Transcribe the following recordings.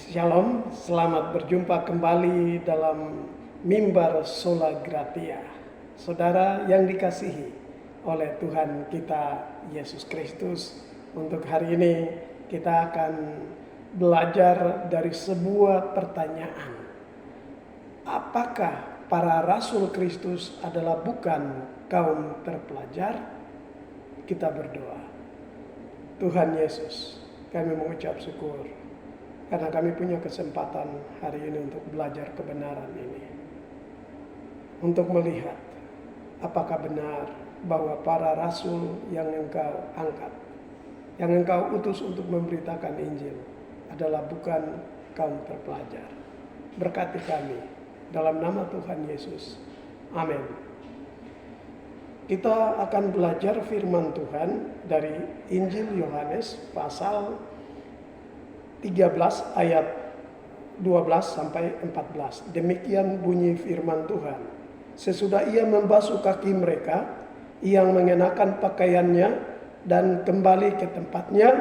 Shalom, selamat berjumpa kembali dalam Mimbar Sola Gratia. Saudara yang dikasihi oleh Tuhan kita Yesus Kristus, untuk hari ini kita akan belajar dari sebuah pertanyaan. Apakah para rasul Kristus adalah bukan kaum terpelajar? Kita berdoa. Tuhan Yesus, kami mengucap syukur karena kami punya kesempatan hari ini untuk belajar kebenaran ini. Untuk melihat apakah benar bahwa para rasul yang engkau angkat, yang engkau utus untuk memberitakan Injil adalah bukan kaum terpelajar. Berkati kami dalam nama Tuhan Yesus. Amin. Kita akan belajar firman Tuhan dari Injil Yohanes pasal 13 ayat 12 sampai 14. Demikian bunyi firman Tuhan. Sesudah ia membasuh kaki mereka yang mengenakan pakaiannya dan kembali ke tempatnya,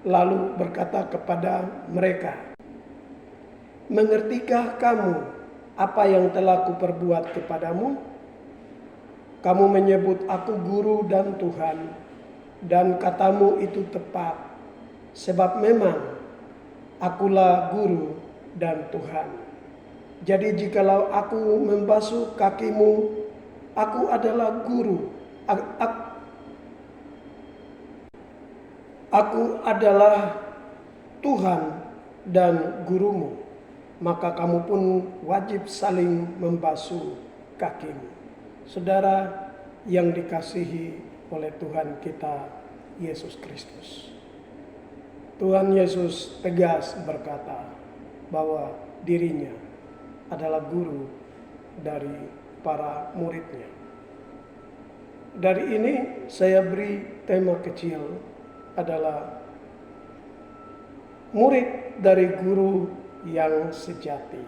lalu berkata kepada mereka, "Mengertikah kamu apa yang telah kuperbuat kepadamu? Kamu menyebut aku guru dan Tuhan, dan katamu itu tepat, sebab memang akulah guru dan Tuhan. Jadi jikalau aku membasuh kakimu, aku adalah guru. Aku adalah Tuhan dan gurumu. Maka kamu pun wajib saling membasuh kakimu." Saudara yang dikasihi oleh Tuhan kita Yesus Kristus, Tuhan Yesus tegas berkata bahwa dirinya adalah guru dari para muridnya. Dari ini saya beri tema kecil adalah murid dari guru yang sejati.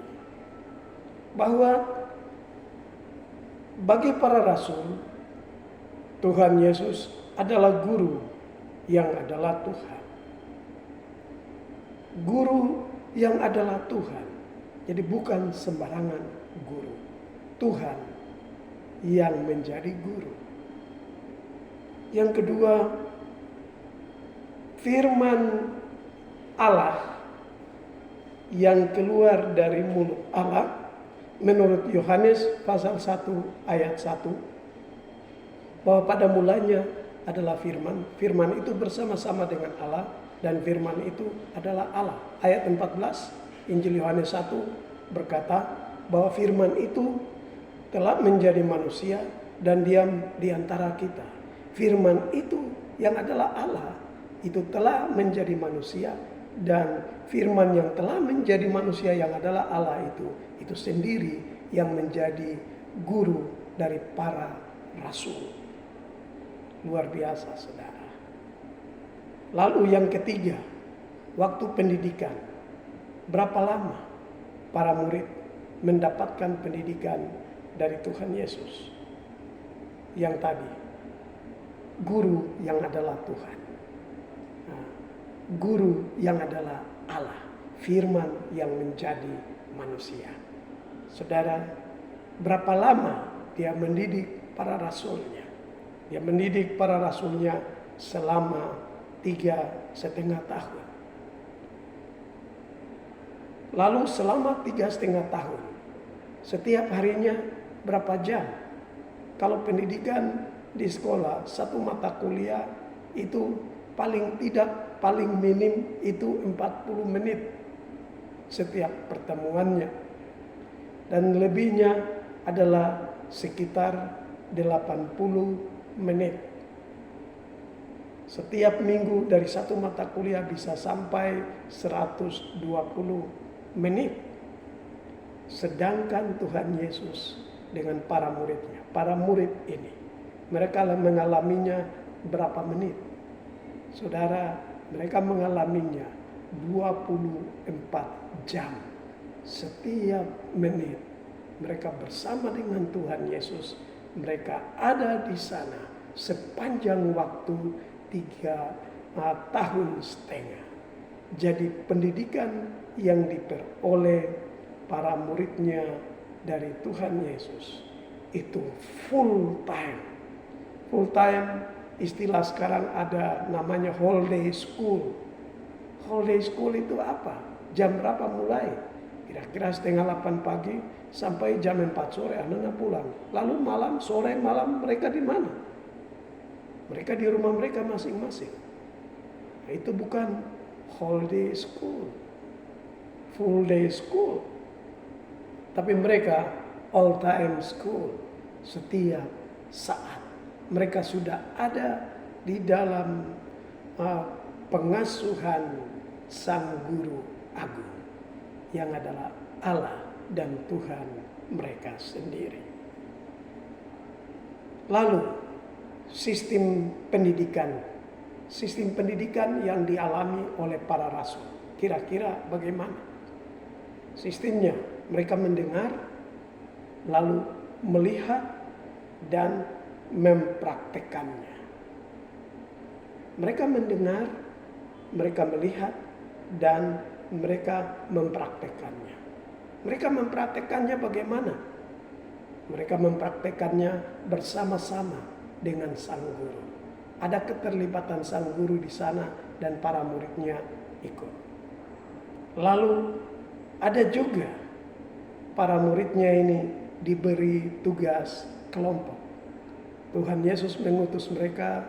Bahwa bagi para rasul, Tuhan Yesus adalah guru yang adalah Tuhan. Guru yang adalah Tuhan. Jadi bukan sembarangan guru. Tuhan yang menjadi guru. Yang kedua, firman Allah yang keluar dari mulut Allah menurut Yohanes pasal 1 ayat 1, bahwa pada mulanya adalah firman. Firman itu bersama-sama dengan Allah, dan firman itu adalah Allah. Ayat 14 Injil Yohanes 1 berkata bahwa firman itu telah menjadi manusia dan diam di antara kita. Firman itu yang adalah Allah itu telah menjadi manusia, dan firman yang telah menjadi manusia yang adalah Allah itu sendiri yang menjadi guru dari para rasul. Luar biasa, saudara. Lalu yang ketiga, waktu pendidikan. Berapa lama para murid mendapatkan pendidikan dari Tuhan Yesus? Yang tadi, guru yang adalah Tuhan. Guru yang adalah Allah. Firman yang menjadi manusia. Saudara, berapa lama dia mendidik para rasulnya? Dia mendidik para rasulnya selama 3,5 tahun. Lalu selama 3,5 tahun, setiap harinya berapa jam? Kalau pendidikan di sekolah, satu mata kuliah itu paling tidak, paling minim itu 40 menit setiap pertemuannya. Dan lebihnya adalah sekitar 80 menit. Setiap minggu dari satu mata kuliah bisa sampai 120 menit. Sedangkan Tuhan Yesus dengan para muridnya, para murid ini, mereka mengalaminya berapa menit? Saudara, mereka mengalaminya 24 jam. Setiap menit mereka bersama dengan Tuhan Yesus. Mereka ada di sana sepanjang waktu 3,5 tahun. Jadi pendidikan yang diperoleh para muridnya dari Tuhan Yesus itu full time. Full time istilah sekarang ada namanya whole day school. Whole day school itu apa? Jam berapa mulai? Kira-kira setengah 8 pagi sampai jam 4 sore anak-anak pulang. Lalu malam, sore, malam mereka di mana? Mereka di rumah mereka masing-masing. Nah, itu bukan whole day school, full day school. Tapi mereka all time school, setiap saat. Mereka sudah ada di dalam pengasuhan Sang Guru Agung yang adalah Allah dan Tuhan mereka sendiri. Lalu sistem pendidikan yang dialami oleh para rasul. Kira-kira bagaimana? Sistemnya, mereka mendengar, lalu melihat dan mempraktekannya. Mereka mendengar, mereka melihat, dan mereka mempraktekannya. Mereka mempraktekannya bagaimana? Mereka mempraktekannya bersama-sama dengan sang guru. Ada keterlibatan sang guru di sana dan para muridnya ikut. Lalu ada juga para muridnya ini diberi tugas kelompok. Tuhan Yesus mengutus mereka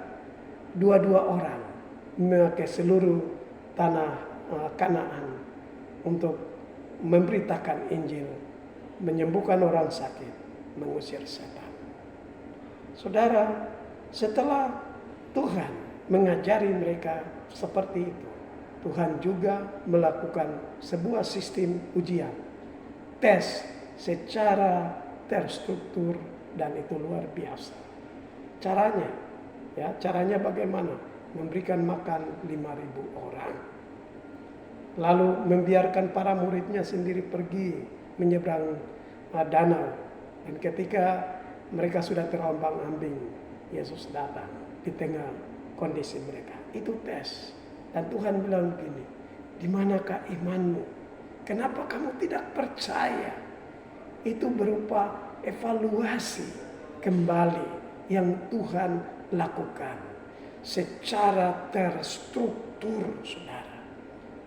22 orang memakai seluruh tanah Kanaan untuk memberitakan Injil, menyembuhkan orang sakit, mengusir setan. Saudara, setelah Tuhan mengajari mereka seperti itu, Tuhan juga melakukan sebuah sistem ujian, tes secara terstruktur, dan itu luar biasa. Caranya bagaimana? Memberikan makan 5.000 orang. Lalu membiarkan para muridnya sendiri pergi menyeberang danau. Dan ketika mereka sudah terombang-ambing, Yesus datang di tengah kondisi mereka. Itu tes. Dan Tuhan bilang begini, di manakah imanmu? Kenapa kamu tidak percaya? Itu berupa evaluasi kembali yang Tuhan lakukan secara terstruktur, saudara.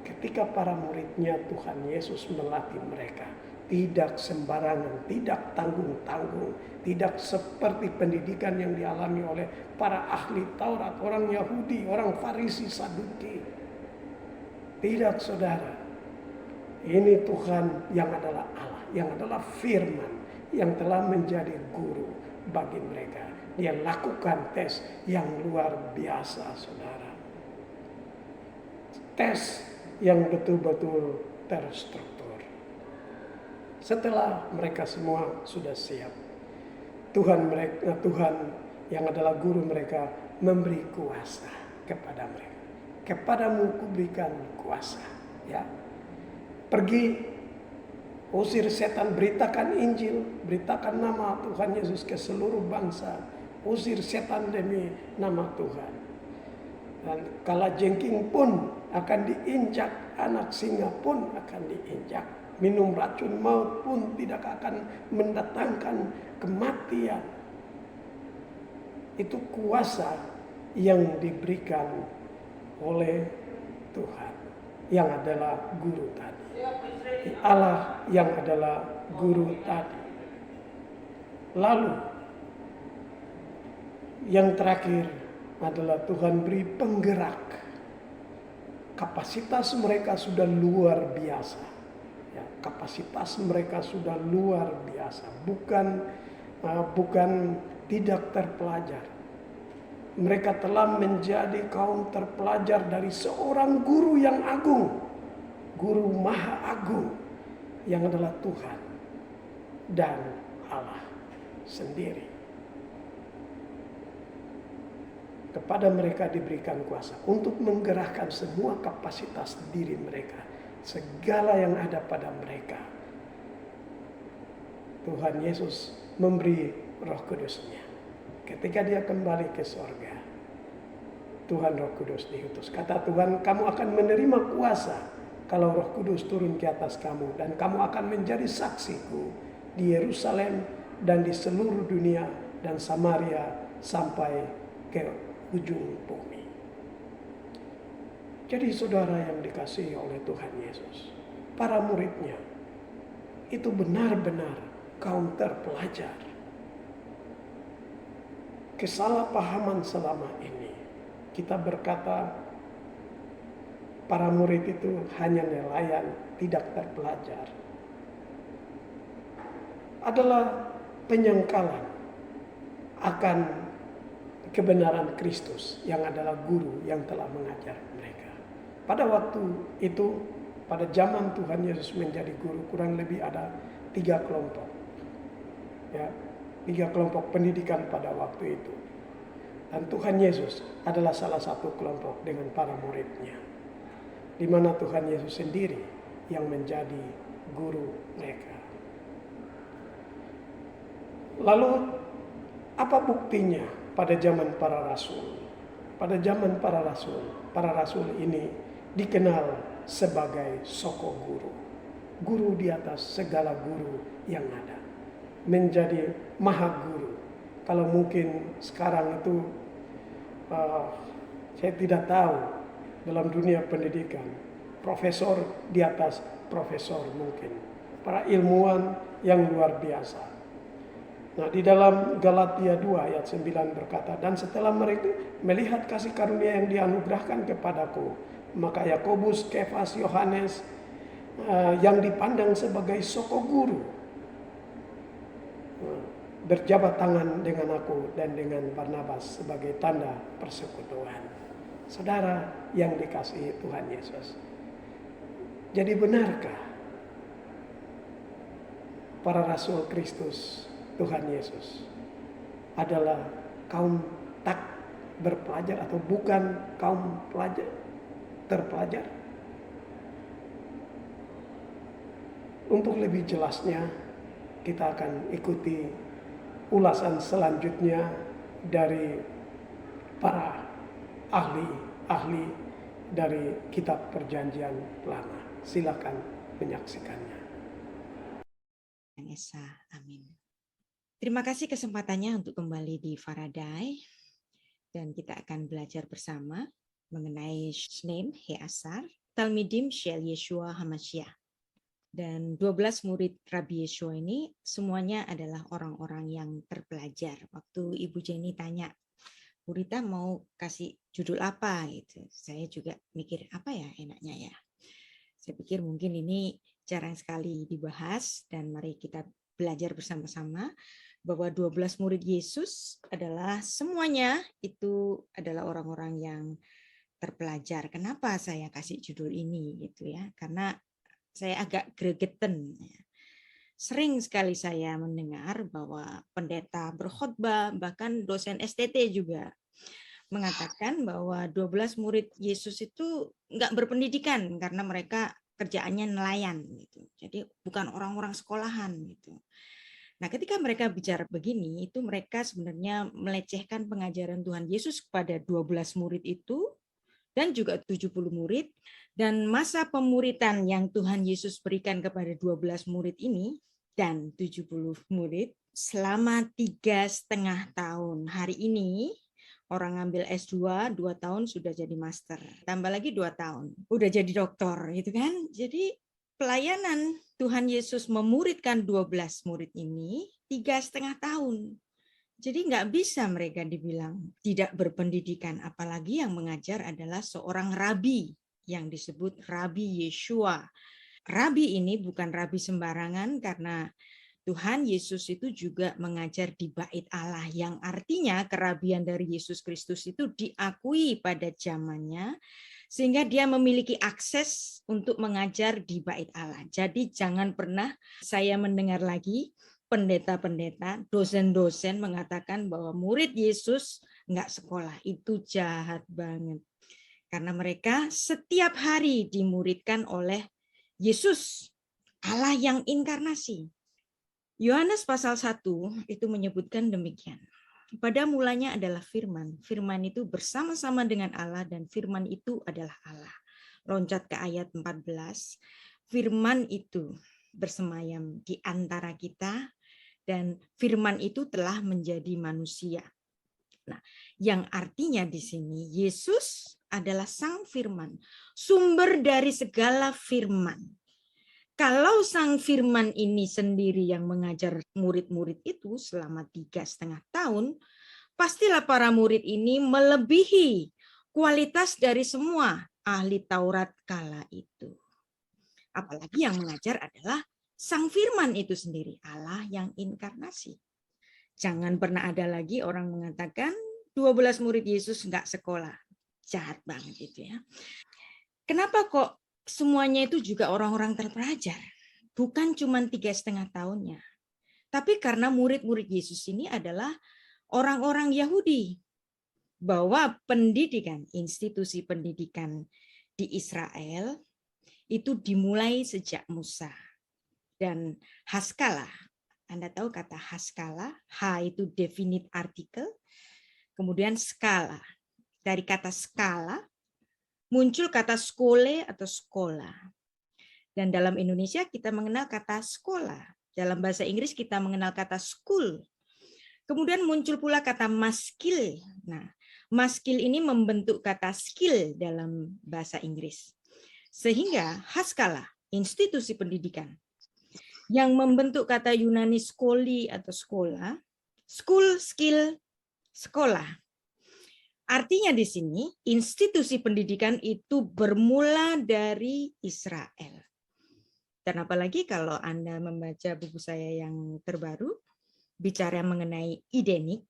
Ketika para muridnya Tuhan Yesus melatih mereka, tidak sembarangan, tidak tanggung-tanggung, tidak seperti pendidikan yang dialami oleh para ahli Taurat, orang Yahudi, orang Farisi, Saduki. Tidak, saudara. Ini Tuhan yang adalah Allah, yang adalah firman, yang telah menjadi guru bagi mereka. Dia lakukan tes yang luar biasa, saudara. Tes yang betul-betul terstruktur. Setelah mereka semua sudah siap, Tuhan yang adalah guru mereka memberi kuasa kepada mereka. Kepadamu kuberikan kuasa, ya. Pergi, usir setan, beritakan Injil, beritakan nama Tuhan Yesus ke seluruh bangsa. Usir setan demi nama Tuhan. Dan kalajengking pun akan diinjak, anak singa pun akan diinjak. Minum racun maut pun tidak akan mendatangkan kematian. Itu kuasa yang diberikan oleh Tuhan, yang adalah guru tadi. Allah yang adalah guru tadi. Lalu yang terakhir adalah Tuhan beri penggerak. Kapasitas mereka sudah luar biasa. Ya, kapasitas mereka sudah luar biasa. Bukan tidak terpelajar. Mereka telah menjadi kaum terpelajar dari seorang guru yang agung. Guru Maha Agung yang adalah Tuhan dan Allah sendiri. Kepada mereka diberikan kuasa untuk menggerakkan semua kapasitas diri mereka. Segala yang ada pada mereka. Tuhan Yesus memberi Roh Kudus-Nya. Ketika dia kembali ke sorga, Tuhan Roh Kudus diutus. Kata Tuhan, kamu akan menerima kuasa kalau Roh Kudus turun ke atas kamu, dan kamu akan menjadi saksiku di Yerusalem dan di seluruh dunia dan Samaria sampai ke ujung bumi. Jadi saudara yang dikasihi oleh Tuhan Yesus, para muridnya itu benar-benar kaum terpelajar. Kesalahpahaman selama ini, kita berkata para murid itu hanya nelayan, tidak terpelajar, adalah penyangkalan akan kebenaran Kristus yang adalah guru yang telah mengajar mereka. Pada waktu itu, pada zaman Tuhan Yesus menjadi guru, kurang lebih ada 3 kelompok. Ya, 3 kelompok pendidikan pada waktu itu. Dan Tuhan Yesus adalah salah satu kelompok dengan para muridnya, di mana Tuhan Yesus sendiri yang menjadi guru mereka. Lalu apa buktinya pada zaman para rasul? Pada zaman para rasul ini dikenal sebagai soko guru. Guru di atas segala guru yang ada. Menjadi maha guru. Kalau mungkin sekarang itu saya tidak tahu dalam dunia pendidikan, profesor di atas profesor mungkin. Para ilmuwan yang luar biasa. Nah, di dalam Galatia 2 ayat 9 berkata, dan setelah mereka melihat kasih karunia yang dianugerahkan kepadaku, maka Yakobus, Kefas, Yohanes yang dipandang sebagai soko guru berjabat tangan dengan aku dan dengan Barnabas sebagai tanda persekutuan. Saudara yang dikasihi Tuhan Yesus, jadi benarkah para rasul Kristus Tuhan Yesus adalah kaum tak berpelajar atau bukan kaum terpelajar? Untuk lebih jelasnya, kita akan ikuti ulasan selanjutnya dari para ahli dari kitab Perjanjian Lama. Silakan menyaksikannya. Esa, amin. Terima kasih kesempatannya untuk kembali di Faraday, dan kita akan belajar bersama mengenai Shneim Heasar, Talmidim Shel Yeshua HaMashiach. Dan 12 murid Rabbi Yeshua ini semuanya adalah orang-orang yang terpelajar. Waktu Ibu Jenny tanya, Bu Rita mau kasih judul apa gitu, saya juga mikir apa ya enaknya ya. Saya pikir mungkin ini jarang sekali dibahas, dan mari kita belajar bersama-sama bahwa 12 murid Yesus adalah semuanya itu adalah orang-orang yang terpelajar. Kenapa saya kasih judul ini gitu ya? Karena saya agak gregetan. Sering sekali saya mendengar bahwa pendeta berkhotbah, bahkan dosen STT juga mengatakan bahwa 12 murid Yesus itu nggak berpendidikan karena mereka kerjaannya nelayan gitu. Jadi bukan orang-orang sekolahan gitu. Nah, ketika mereka bicara begini, itu mereka sebenarnya melecehkan pengajaran Tuhan Yesus kepada 12 murid itu dan juga 70 murid. Dan masa pemuritan yang Tuhan Yesus berikan kepada 12 murid ini dan 70 murid selama 3,5 tahun. Hari ini orang ngambil S2, 2 tahun sudah jadi master. Tambah lagi 2 tahun, udah jadi doktor gitu kan. Jadi pelayanan Tuhan Yesus memuridkan 12 murid ini 3,5 tahun. Jadi nggak bisa mereka dibilang tidak berpendidikan, apalagi yang mengajar adalah seorang rabi yang disebut Rabbi Yeshua. Rabi ini bukan rabi sembarangan, karena Tuhan Yesus itu juga mengajar di Bait Allah, yang artinya kerabian dari Yesus Kristus itu diakui pada zamannya, sehingga dia memiliki akses untuk mengajar di Bait Allah. Jadi jangan pernah saya mendengar lagi pendeta-pendeta, dosen-dosen mengatakan bahwa murid Yesus nggak sekolah. Itu jahat banget. Karena mereka setiap hari dimuridkan oleh Yesus, Allah yang inkarnasi. Yohanes pasal 1 itu menyebutkan demikian. Pada mulanya adalah firman. Firman itu bersama-sama dengan Allah dan firman itu adalah Allah. Loncat ke ayat 14. Firman itu bersemayam di antara kita dan firman itu telah menjadi manusia. Nah, yang artinya di sini Yesus adalah sang firman, sumber dari segala firman. Kalau sang firman ini sendiri yang mengajar murid-murid itu selama 3,5 tahun, pastilah para murid ini melebihi kualitas dari semua ahli Taurat kala itu. Apalagi yang mengajar adalah sang firman itu sendiri, Allah yang inkarnasi. Jangan pernah ada lagi orang mengatakan 12 murid Yesus nggak sekolah. Jahat banget itu ya. Kenapa kok semuanya itu juga orang-orang terpelajar? Bukan cuma 3,5 tahunnya. Tapi karena murid-murid Yesus ini adalah orang-orang Yahudi. Bahwa pendidikan, institusi pendidikan di Israel itu dimulai sejak Musa. Dan haskalah, Anda tahu kata haskalah, H itu definite article, kemudian skala. Dari kata skala muncul kata skole atau sekolah. Dan dalam Indonesia kita mengenal kata sekolah. Dalam bahasa Inggris kita mengenal kata school. Kemudian muncul pula kata maskil. Nah, maskil ini membentuk kata skill dalam bahasa Inggris. Sehingga haskalah, institusi pendidikan, yang membentuk kata Yunani skoli atau sekolah, school, skill, sekolah. Artinya di sini institusi pendidikan itu bermula dari Israel. Dan apalagi kalau Anda membaca buku saya yang terbaru, bicara mengenai Idenix.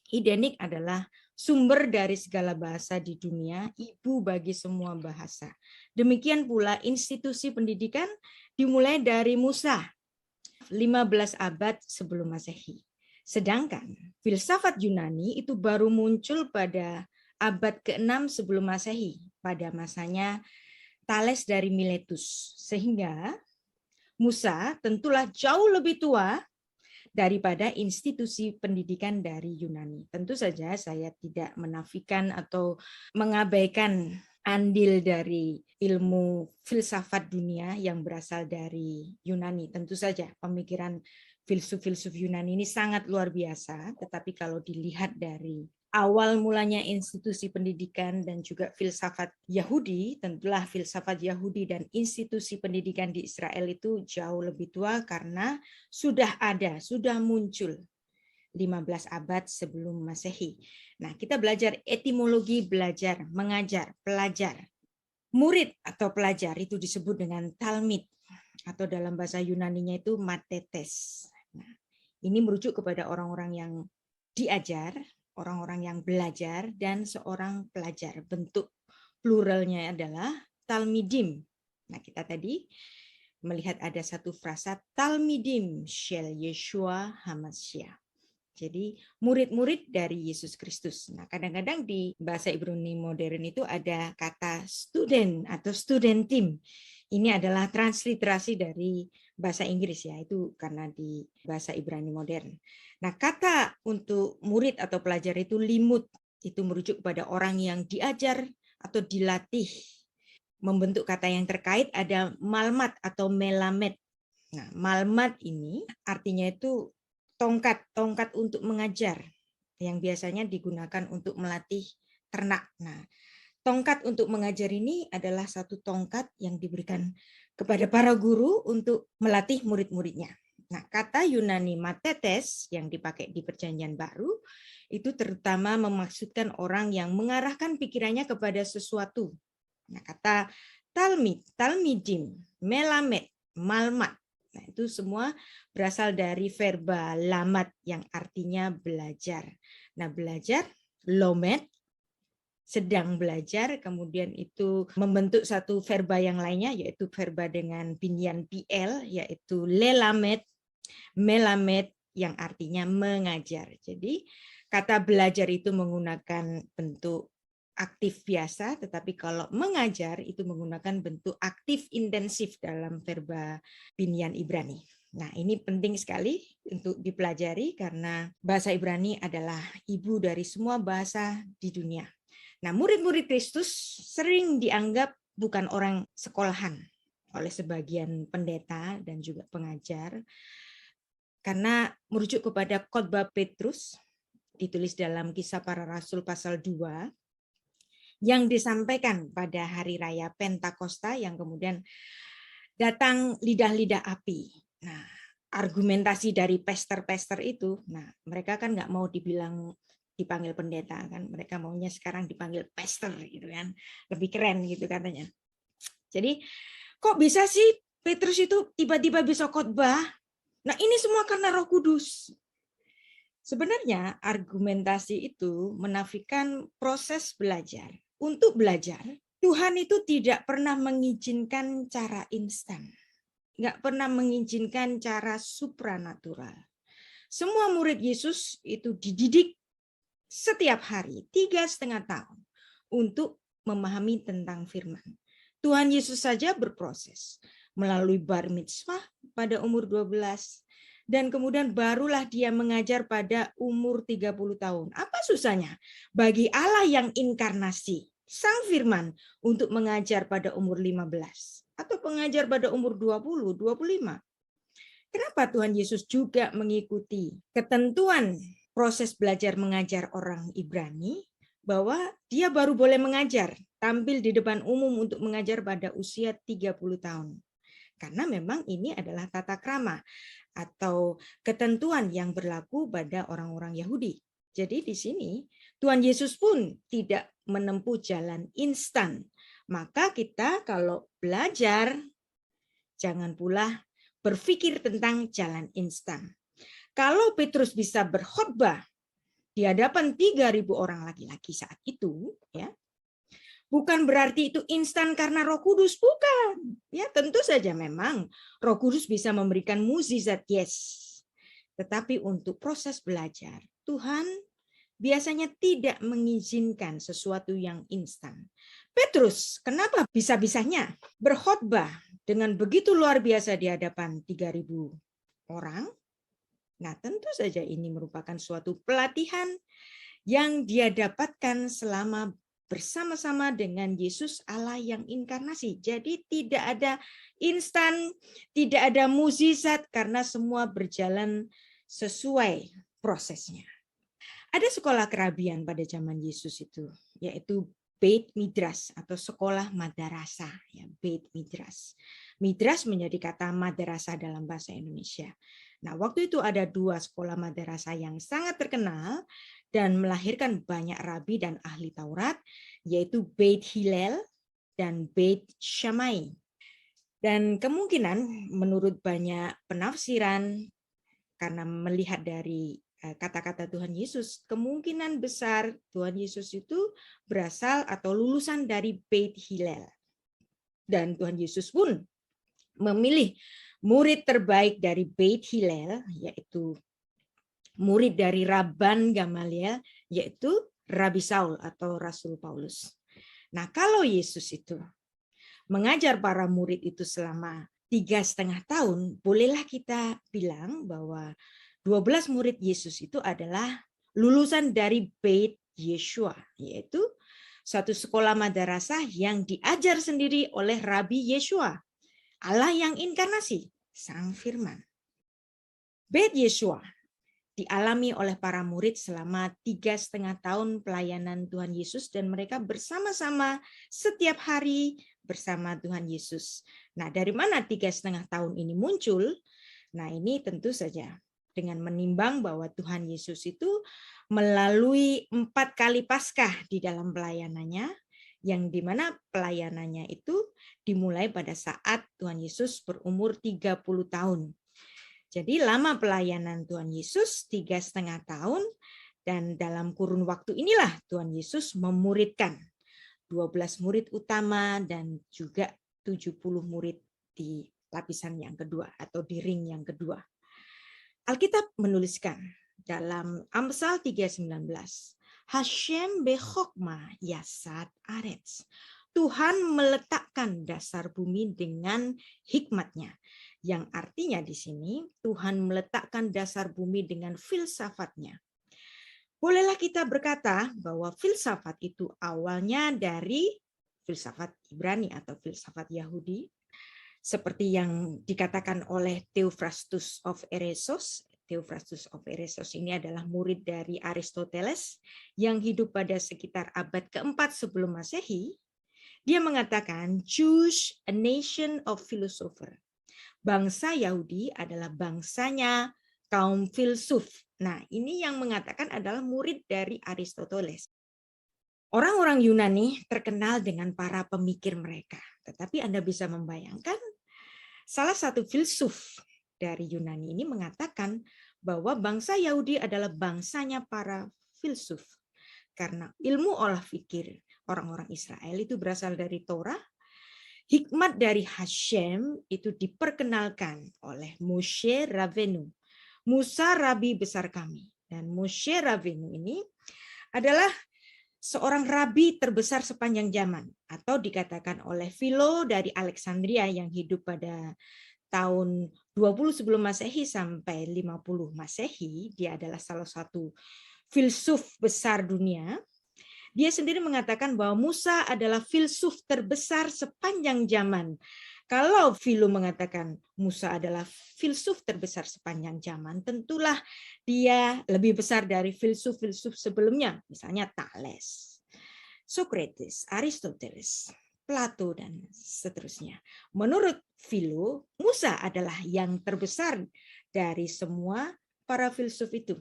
Idenix adalah sumber dari segala bahasa di dunia, ibu bagi semua bahasa. Demikian pula institusi pendidikan dimulai dari Musa, 15 abad sebelum Masehi. Sedangkan filsafat Yunani itu baru muncul pada abad ke-6 sebelum Masehi, pada masanya Thales dari Miletus. Sehingga Musa tentulah jauh lebih tua daripada institusi pendidikan dari Yunani. Tentu saja saya tidak menafikan atau mengabaikan andil dari ilmu filsafat dunia yang berasal dari Yunani. Tentu saja pemikiran filsuf-filsuf Yunani ini sangat luar biasa, tetapi kalau dilihat dari awal mulanya institusi pendidikan dan juga filsafat Yahudi, tentulah filsafat Yahudi dan institusi pendidikan di Israel itu jauh lebih tua karena sudah muncul 15 abad sebelum Masehi. Nah, kita belajar etimologi, belajar, mengajar, pelajar. Murid atau pelajar itu disebut dengan talmid, atau dalam bahasa Yunaninya itu matetes. Nah, ini merujuk kepada orang-orang yang diajar, orang-orang yang belajar, dan seorang pelajar. Bentuk pluralnya adalah talmidim. Nah, kita tadi melihat ada satu frasa talmidim shel Yeshua HaMashiach. Jadi murid-murid dari Yesus Kristus. Nah, kadang-kadang di bahasa Ibrani modern itu ada kata student atau student team. Ini adalah transliterasi dari bahasa Inggris ya, itu karena di bahasa Ibrani modern. Nah, kata untuk murid atau pelajar itu limud, itu merujuk kepada orang yang diajar atau dilatih. Membentuk kata yang terkait ada malmat atau melamed. Nah, malmat ini artinya itu tongkat untuk mengajar yang biasanya digunakan untuk melatih ternak. Nah, tongkat untuk mengajar ini adalah satu tongkat yang diberikan kepada para guru untuk melatih murid-muridnya. Nah, kata Yunani matetes yang dipakai di Perjanjian Baru itu terutama memaksudkan orang yang mengarahkan pikirannya kepada sesuatu. Nah, kata talmid, talmidim, melamed, malmat. Nah, itu semua berasal dari verba lamat yang artinya belajar. Nah, belajar, lomet, sedang belajar, kemudian itu membentuk satu verba yang lainnya, yaitu verba dengan binyan PL, yaitu lelamet, melamet, yang artinya mengajar. Jadi, kata belajar itu menggunakan bentuk aktif biasa, tetapi kalau mengajar itu menggunakan bentuk aktif intensif dalam verba binyan Ibrani. Nah, ini penting sekali untuk dipelajari karena bahasa Ibrani adalah ibu dari semua bahasa di dunia. Nah, murid-murid Kristus sering dianggap bukan orang sekolahan oleh sebagian pendeta dan juga pengajar karena merujuk kepada khotbah Petrus ditulis dalam Kisah Para Rasul pasal 2 yang disampaikan pada hari raya Pentakosta yang kemudian datang lidah-lidah api. Nah, argumentasi dari pester-pester itu, nah mereka kan nggak mau dipanggil pendeta kan, mereka maunya sekarang dipanggil pester gitu kan, lebih keren gitu katanya. Jadi kok bisa sih Petrus itu tiba-tiba bisa khotbah? Nah ini semua karena Roh Kudus. Sebenarnya argumentasi itu menafikan proses belajar. Untuk belajar, Tuhan itu tidak pernah mengizinkan cara instan. Nggak pernah mengizinkan cara supranatural. Semua murid Yesus itu dididik setiap hari 3,5 tahun untuk memahami tentang firman. Tuhan Yesus saja berproses melalui bar mitzvah pada umur 12 dan kemudian barulah dia mengajar pada umur 30 tahun. Apa susahnya bagi Allah yang inkarnasi, Sang Firman, untuk mengajar pada umur 15 atau pengajar pada umur 20, 25? Kenapa Tuhan Yesus juga mengikuti ketentuan proses belajar mengajar orang Ibrani bahwa dia baru boleh mengajar, tampil di depan umum untuk mengajar pada usia 30 tahun. Karena memang ini adalah tata krama atau ketentuan yang berlaku pada orang-orang Yahudi. Jadi di sini Tuhan Yesus pun tidak menempuh jalan instan. Maka kita kalau belajar jangan pula berpikir tentang jalan instan. Kalau Petrus bisa berkhotbah di hadapan 3.000 orang laki-laki saat itu, ya, bukan berarti itu instan karena Roh Kudus, bukan. Ya, tentu saja memang Roh Kudus bisa memberikan mukjizat, yes. Tetapi untuk proses belajar, Tuhan biasanya tidak mengizinkan sesuatu yang instan. Petrus, kenapa bisa-bisanya berkhotbah dengan begitu luar biasa di hadapan 3.000 orang? Nah, tentu saja ini merupakan suatu pelatihan yang dia dapatkan selama bersama-sama dengan Yesus Allah yang inkarnasi. Jadi tidak ada instan, tidak ada mukjizat karena semua berjalan sesuai prosesnya. Ada sekolah kerabian pada zaman Yesus itu, yaitu Beit Midras atau sekolah madrasah, ya, Beit Midras. Midras menjadi kata madrasah dalam bahasa Indonesia. Nah, waktu itu ada 2 sekolah madrasah yang sangat terkenal dan melahirkan banyak rabi dan ahli Taurat, yaitu Beit Hillel dan Beit Shammai. Dan kemungkinan menurut banyak penafsiran, karena melihat dari kata-kata Tuhan Yesus, kemungkinan besar Tuhan Yesus itu berasal atau lulusan dari Beit Hillel. Dan Tuhan Yesus pun memilih murid terbaik dari Beit Hillel, yaitu murid dari Rabban Gamaliel, yaitu Rabi Saul atau Rasul Paulus. Nah, kalau Yesus itu mengajar para murid itu selama 3,5 tahun, bolehlah kita bilang bahwa 12 murid Yesus itu adalah lulusan dari Beit Yeshua, yaitu satu sekolah madrasah yang diajar sendiri oleh Rabi Yeshua, Allah yang inkarnasi, Sang Firman. Beit Yeshua dialami oleh para murid selama 3,5 tahun pelayanan Tuhan Yesus dan mereka bersama-sama setiap hari bersama Tuhan Yesus. Nah, dari mana 3,5 tahun ini muncul? Nah, ini tentu saja dengan menimbang bahwa Tuhan Yesus itu melalui 4 kali Paskah di dalam pelayanannya, yang dimana pelayanannya itu dimulai pada saat Tuhan Yesus berumur 30 tahun. Jadi lama pelayanan Tuhan Yesus 3,5 tahun, dan dalam kurun waktu inilah Tuhan Yesus memuridkan 12 murid utama dan juga 70 murid di lapisan yang kedua atau di ring yang kedua. Alkitab menuliskan dalam Amsal 3:19, Hashem bechokmah yasat aretz, Tuhan meletakkan dasar bumi dengan hikmat-Nya. Yang artinya di sini Tuhan meletakkan dasar bumi dengan filsafat-Nya. Bolehlah kita berkata bahwa filsafat itu awalnya dari filsafat Ibrani atau filsafat Yahudi, seperti yang dikatakan oleh Theophrastus of Eresos. Theophrastus of Eresos ini adalah murid dari Aristoteles yang hidup pada sekitar abad keempat sebelum Masehi. Dia mengatakan, Jews, a nation of philosopher. Bangsa Yahudi adalah bangsanya kaum filsuf. Nah, ini yang mengatakan adalah murid dari Aristoteles. Orang-orang Yunani terkenal dengan para pemikir mereka. Tetapi Anda bisa membayangkan, salah satu filsuf dari Yunani ini mengatakan bahwa bangsa Yahudi adalah bangsanya para filsuf. Karena ilmu olah pikir orang-orang Israel itu berasal dari Torah, hikmat dari Hashem itu diperkenalkan oleh Moshe Rabenu, Musa Rabi besar kami. Dan Moshe Rabenu ini adalah seorang rabi terbesar sepanjang zaman, atau dikatakan oleh Philo dari Alexandria yang hidup pada tahun 20 sebelum Masehi sampai 50 Masehi. Dia adalah salah satu filsuf besar dunia. Dia sendiri mengatakan bahwa Musa adalah filsuf terbesar sepanjang zaman. Kalau Philo mengatakan Musa adalah filsuf terbesar sepanjang zaman, tentulah dia lebih besar dari filsuf-filsuf sebelumnya, misalnya Thales, Socrates, Aristoteles, Plato, dan seterusnya. Menurut Philo, Musa adalah yang terbesar dari semua para filsuf itu.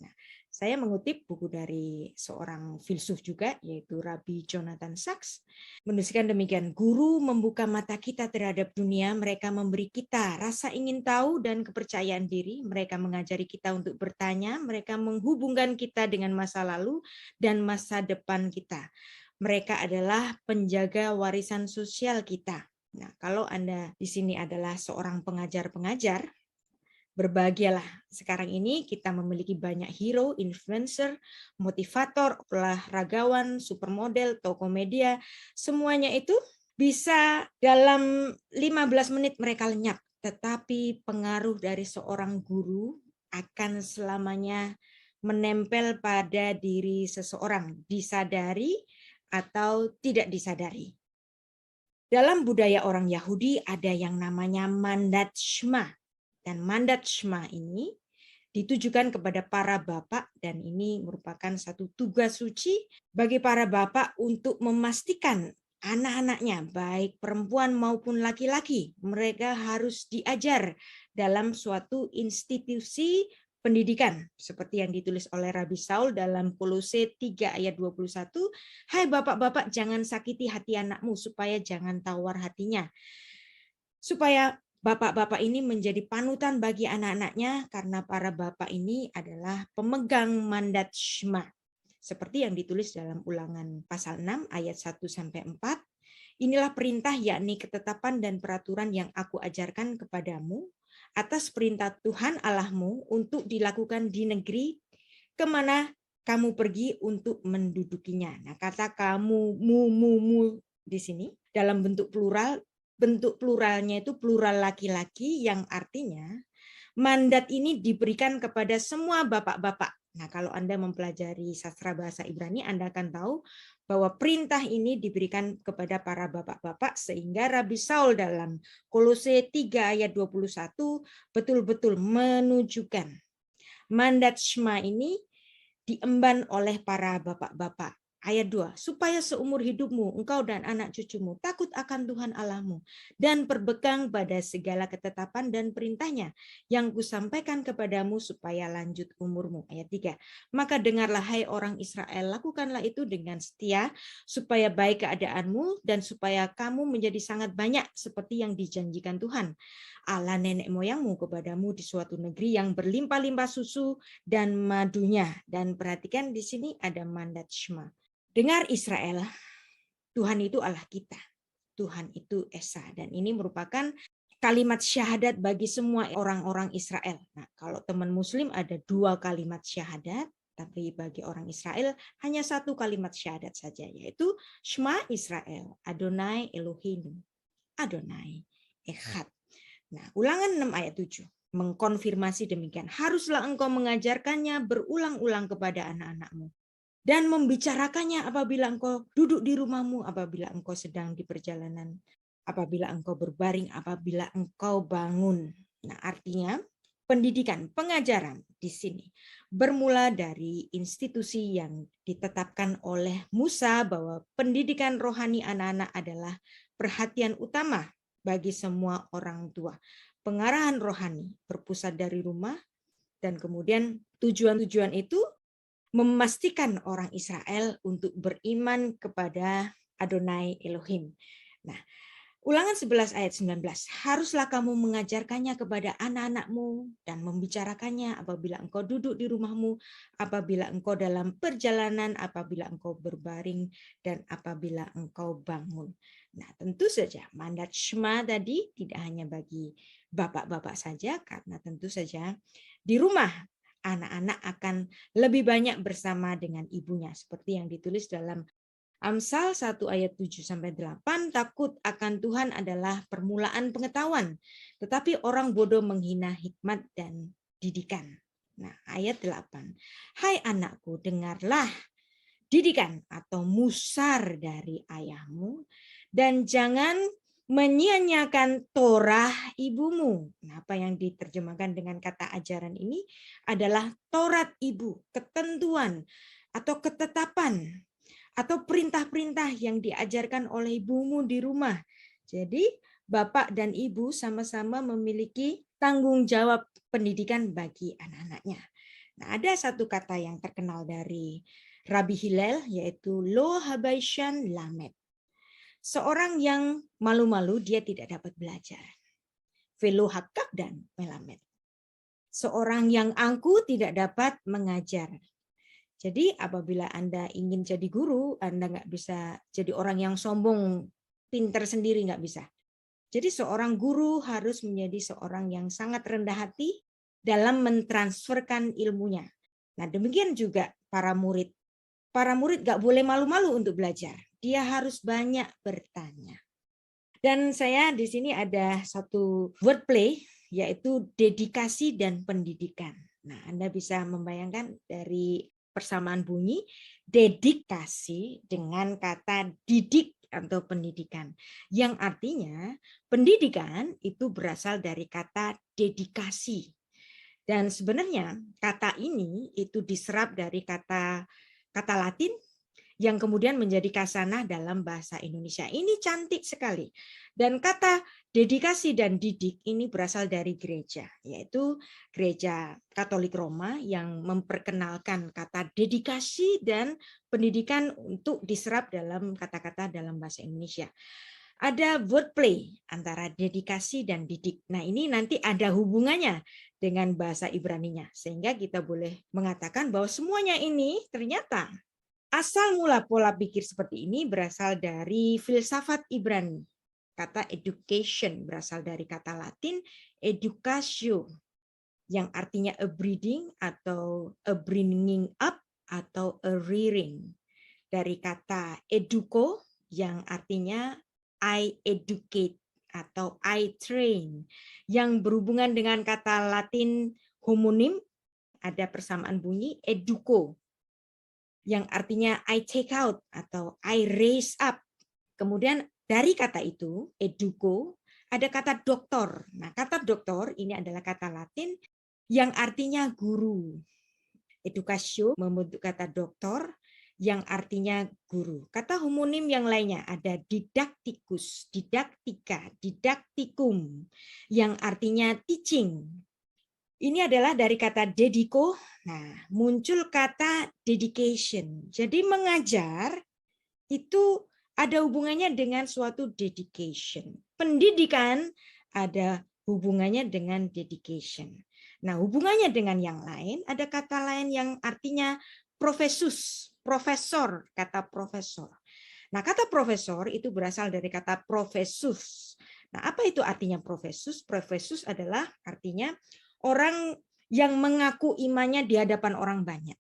Nah, saya mengutip buku dari seorang filsuf juga, yaitu Rabbi Jonathan Sacks, menuliskan demikian, guru membuka mata kita terhadap dunia, mereka memberi kita rasa ingin tahu dan kepercayaan diri, mereka mengajari kita untuk bertanya, mereka menghubungkan kita dengan masa lalu dan masa depan kita. Mereka adalah penjaga warisan sosial kita. Nah, kalau Anda di sini adalah seorang pengajar-pengajar, berbahagialah. Sekarang ini kita memiliki banyak hero, influencer, motivator, olahragawan, supermodel, tokoh media. Semuanya itu bisa dalam 15 menit mereka lenyap. Tetapi pengaruh dari seorang guru akan selamanya menempel pada diri seseorang, disadari atau tidak disadari. Dalam budaya orang Yahudi ada yang namanya mandat Shema. Dan mandat Shema ini ditujukan kepada para bapak, dan ini merupakan satu tugas suci bagi para bapak untuk memastikan anak-anaknya, baik perempuan maupun laki-laki, mereka harus diajar dalam suatu institusi pendidikan, seperti yang ditulis oleh Rabi Saul dalam Kolose 3 ayat 21, hai bapak-bapak jangan sakiti hati anakmu supaya jangan tawar hatinya. Supaya bapak-bapak ini menjadi panutan bagi anak-anaknya, karena para bapak ini adalah pemegang mandat Shema. Seperti yang ditulis dalam Ulangan pasal 6 ayat 1-4. Inilah perintah, yakni ketetapan dan peraturan yang aku ajarkan kepadamu atas perintah Tuhan Allahmu untuk dilakukan di negeri kemana kamu pergi untuk mendudukinya. Nah, kata kamu, mu di sini dalam bentuk plural. Bentuk pluralnya itu plural laki-laki, yang artinya mandat ini diberikan kepada semua bapak-bapak. Nah, kalau Anda mempelajari sastra bahasa Ibrani, Anda akan tahu bahwa perintah ini diberikan kepada para bapak-bapak, sehingga Rabi Saul dalam Kolose 3 ayat 21 betul-betul menunjukkan mandat Shema ini diemban oleh para bapak-bapak. Ayat 2, supaya seumur hidupmu, engkau dan anak cucumu, takut akan Tuhan Allahmu, dan berpegang pada segala ketetapan dan perintahnya, yang kusampaikan kepadamu supaya lanjut umurmu. Ayat 3, maka dengarlah hai orang Israel, lakukanlah itu dengan setia, supaya baik keadaanmu, dan supaya kamu menjadi sangat banyak, seperti yang dijanjikan Tuhan Allah nenek moyangmu kepadamu di suatu negeri yang berlimpah-limpah susu dan madunya. Dan perhatikan di sini ada mandat Shema. Dengar Israel, Tuhan itu Allah kita. Tuhan itu Esa. Dan ini merupakan kalimat syahadat bagi semua orang-orang Israel. Nah, kalau teman Muslim ada 2 kalimat syahadat, Tapi bagi orang Israel hanya satu kalimat syahadat saja, yaitu Shema Israel, Adonai Elohim, Adonai Echad. Nah, Ulangan 6 ayat 7 mengkonfirmasi demikian. Haruslah engkau mengajarkannya berulang-ulang kepada anak-anakmu dan membicarakannya apabila engkau duduk di rumahmu, apabila engkau sedang di perjalanan, apabila engkau berbaring, apabila engkau bangun. Nah, artinya pendidikan, pengajaran di sini bermula dari institusi yang ditetapkan oleh Musa bahwa pendidikan rohani anak-anak adalah perhatian utama bagi semua orang tua. Pengarahan rohani berpusat dari rumah, dan kemudian tujuan-tujuan itu memastikan orang Israel untuk beriman kepada Adonai Elohim. Nah, Ulangan 11 ayat 19, haruslah kamu mengajarkannya kepada anak-anakmu dan membicarakannya apabila engkau duduk di rumahmu, apabila engkau dalam perjalanan, apabila engkau berbaring, dan apabila engkau bangun. Nah, tentu saja mandat Shema tadi tidak hanya bagi bapak-bapak saja, karena tentu saja di rumah anak-anak akan lebih banyak bersama dengan ibunya, seperti yang ditulis dalam Amsal 1 ayat 7-8, takut akan Tuhan adalah permulaan pengetahuan, tetapi orang bodoh menghina hikmat dan didikan. Nah, ayat 8. Hai anakku, dengarlah didikan atau musar dari ayahmu, dan jangan menyia-nyiakan Torah ibumu. Nah, apa yang diterjemahkan dengan kata ajaran ini adalah Taurat ibu, ketentuan atau ketetapan atau perintah-perintah yang diajarkan oleh ibumu di rumah. Jadi bapak dan ibu sama-sama memiliki tanggung jawab pendidikan bagi anak-anaknya. Nah, ada satu kata yang terkenal dari Rabbi Hillel, yaitu Lo Habaishan Lamed. Seorang yang malu-malu dia tidak dapat belajar. Velo Hakak dan Melamed. Seorang yang angkuh tidak dapat mengajar. Jadi apabila Anda ingin jadi guru, Anda nggak bisa jadi orang yang sombong, pinter sendiri, nggak bisa. Jadi seorang guru harus menjadi seorang yang sangat rendah hati dalam mentransferkan ilmunya. Nah, demikian juga para murid. Para murid nggak boleh malu-malu untuk belajar. Dia harus banyak bertanya. Dan saya di sini ada satu wordplay, yaitu dedikasi dan pendidikan. Nah, Anda bisa membayangkan dari persamaan bunyi dedikasi dengan kata didik atau pendidikan, yang artinya pendidikan itu berasal dari kata dedikasi, dan sebenarnya kata ini itu diserap dari kata Latin yang kemudian menjadi kasanah dalam bahasa Indonesia. Ini cantik sekali. Dan kata dedikasi dan didik ini berasal dari gereja, yaitu gereja Katolik Roma yang memperkenalkan kata dedikasi dan pendidikan untuk diserap dalam kata-kata dalam bahasa Indonesia. Ada wordplay antara dedikasi dan didik. Nah, ini nanti ada hubungannya dengan bahasa Ibraninya, sehingga kita boleh mengatakan bahwa semuanya ini ternyata asal mula pola pikir seperti ini berasal dari filsafat Ibrani. Kata education berasal dari kata Latin educatio, yang artinya a breeding atau a bringing up atau a rearing. Dari kata educo yang artinya I educate atau I train, yang berhubungan dengan kata Latin homonim, ada persamaan bunyi educo, yang artinya I take out atau I raise up. Kemudian dari kata itu, educo, ada kata doktor. Nah, kata doktor ini adalah kata Latin yang artinya guru. Educatio membentuk kata doktor yang artinya guru. Kata homonim yang lainnya ada didaktikus, didaktika, didaktikum, yang artinya teaching. Ini adalah dari kata dedico. Nah, muncul kata dedication. Jadi mengajar itu ada hubungannya dengan suatu dedication. Pendidikan ada hubungannya dengan dedication. Nah, hubungannya dengan yang lain, ada kata lain yang artinya profesus, profesor, kata profesor. Nah, kata profesor itu berasal dari kata profesus. Nah, apa itu artinya profesus? Profesus adalah artinya orang yang mengaku imannya di hadapan orang banyak.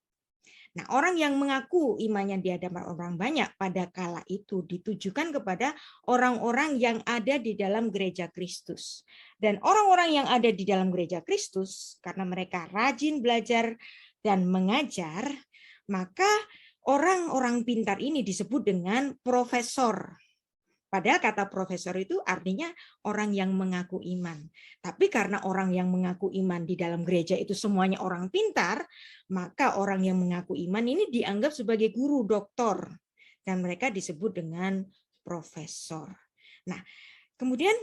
Nah, orang yang mengaku imannya di hadapan orang banyak pada kala itu ditujukan kepada orang-orang yang ada di dalam gereja Kristus. Dan orang-orang yang ada di dalam gereja Kristus, karena mereka rajin belajar dan mengajar, maka orang-orang pintar ini disebut dengan profesor. Padahal kata profesor itu artinya orang yang mengaku iman. Tapi karena orang yang mengaku iman di dalam gereja itu semuanya orang pintar, maka orang yang mengaku iman ini dianggap sebagai guru, doktor. Dan mereka disebut dengan profesor. Nah, kemudian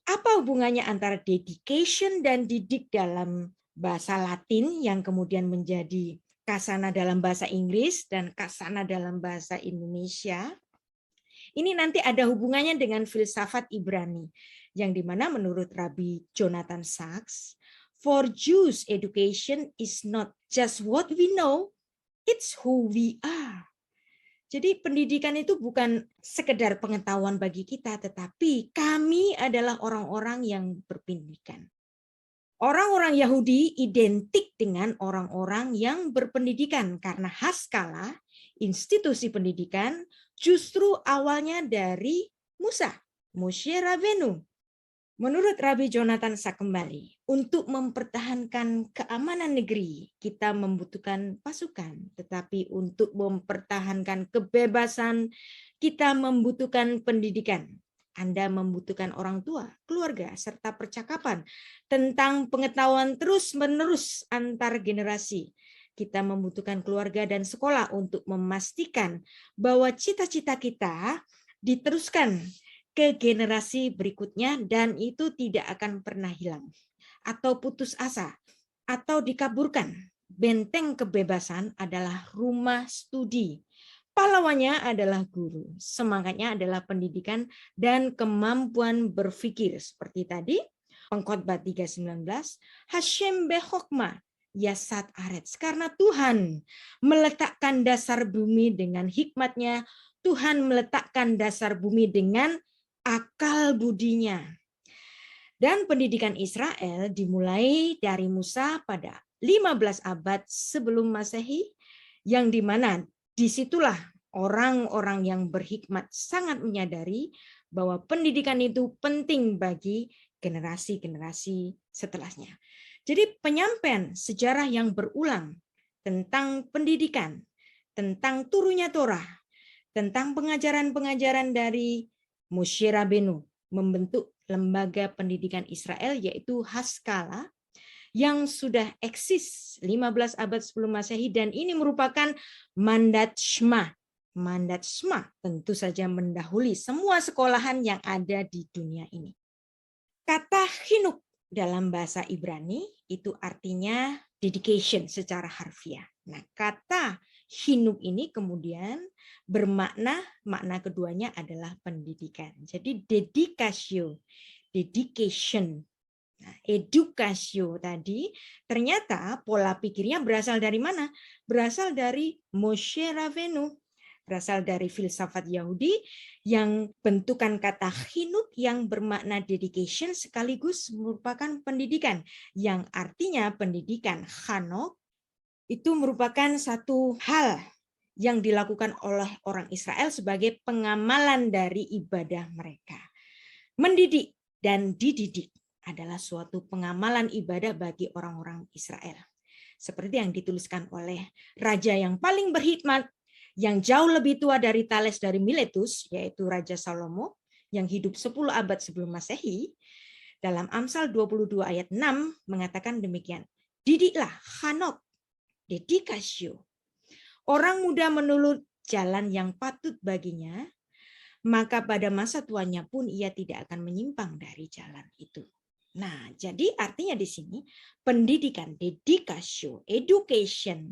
apa hubungannya antara dedication dan didik dalam bahasa Latin yang kemudian menjadi kasana dalam bahasa Inggris dan kasana dalam bahasa Indonesia? Ini nanti ada hubungannya dengan filsafat Ibrani, yang dimana menurut Rabbi Jonathan Sachs, for Jews education is not just what we know, it's who we are. Jadi pendidikan itu bukan sekedar pengetahuan bagi kita, tetapi kami adalah orang-orang yang berpendidikan. Orang-orang Yahudi identik dengan orang-orang yang berpendidikan karena haskala institusi pendidikan justru awalnya dari Musa, Moshe Rabenu. Menurut Rabbi Jonathan Sachs kembali, untuk mempertahankan keamanan negeri, kita membutuhkan pasukan. Tetapi untuk mempertahankan kebebasan, kita membutuhkan pendidikan. Anda membutuhkan orang tua, keluarga, serta percakapan tentang pengetahuan terus-menerus antar generasi. Kita membutuhkan keluarga dan sekolah untuk memastikan bahwa cita-cita kita diteruskan ke generasi berikutnya dan itu tidak akan pernah hilang atau putus asa atau dikaburkan. Benteng kebebasan adalah rumah studi. Pahlawannya adalah guru. Semangatnya adalah pendidikan dan kemampuan berpikir. Seperti tadi, Pengkhotbah 3:19, Hashem behokma yasat aretz. Karena Tuhan meletakkan dasar bumi dengan hikmatnya, Tuhan meletakkan dasar bumi dengan akal budinya. Dan pendidikan Israel dimulai dari Musa pada 15 abad sebelum Masehi, yang dimana disitulah orang-orang yang berhikmat sangat menyadari bahwa pendidikan itu penting bagi generasi-generasi setelahnya. Jadi penyampaian sejarah yang berulang tentang pendidikan, tentang turunnya Torah, tentang pengajaran-pengajaran dari Moshe Rabenu membentuk lembaga pendidikan Israel yaitu Haskala yang sudah eksis 15 abad sebelum Masehi dan ini merupakan mandat Shema. Mandat Shema tentu saja mendahului semua sekolahan yang ada di dunia ini. Kata hinuk dalam bahasa Ibrani itu artinya dedication secara harfiah. Nah, kata hinuk ini kemudian bermakna, makna keduanya adalah pendidikan. Jadi dedicatio, dedication. Nah, edukasio tadi ternyata pola pikirnya berasal dari mana? Berasal dari Moshe Rabenu, berasal dari filsafat Yahudi yang bentukan kata hinuk yang bermakna dedication sekaligus merupakan pendidikan yang artinya pendidikan chanok itu merupakan satu hal yang dilakukan oleh orang Israel sebagai pengamalan dari ibadah mereka. Mendidik dan dididik adalah suatu pengamalan ibadah bagi orang-orang Israel. Seperti yang dituliskan oleh raja yang paling berhikmat, yang jauh lebih tua dari Thales dari Miletus, yaitu Raja Salomo, yang hidup 10 abad sebelum Masehi, dalam Amsal 22 ayat 6 mengatakan demikian, didiklah chanok, dedikasio. Orang muda menurut jalan yang patut baginya, maka pada masa tuanya pun ia tidak akan menyimpang dari jalan itu. Nah, jadi artinya di sini pendidikan, dedikasio, education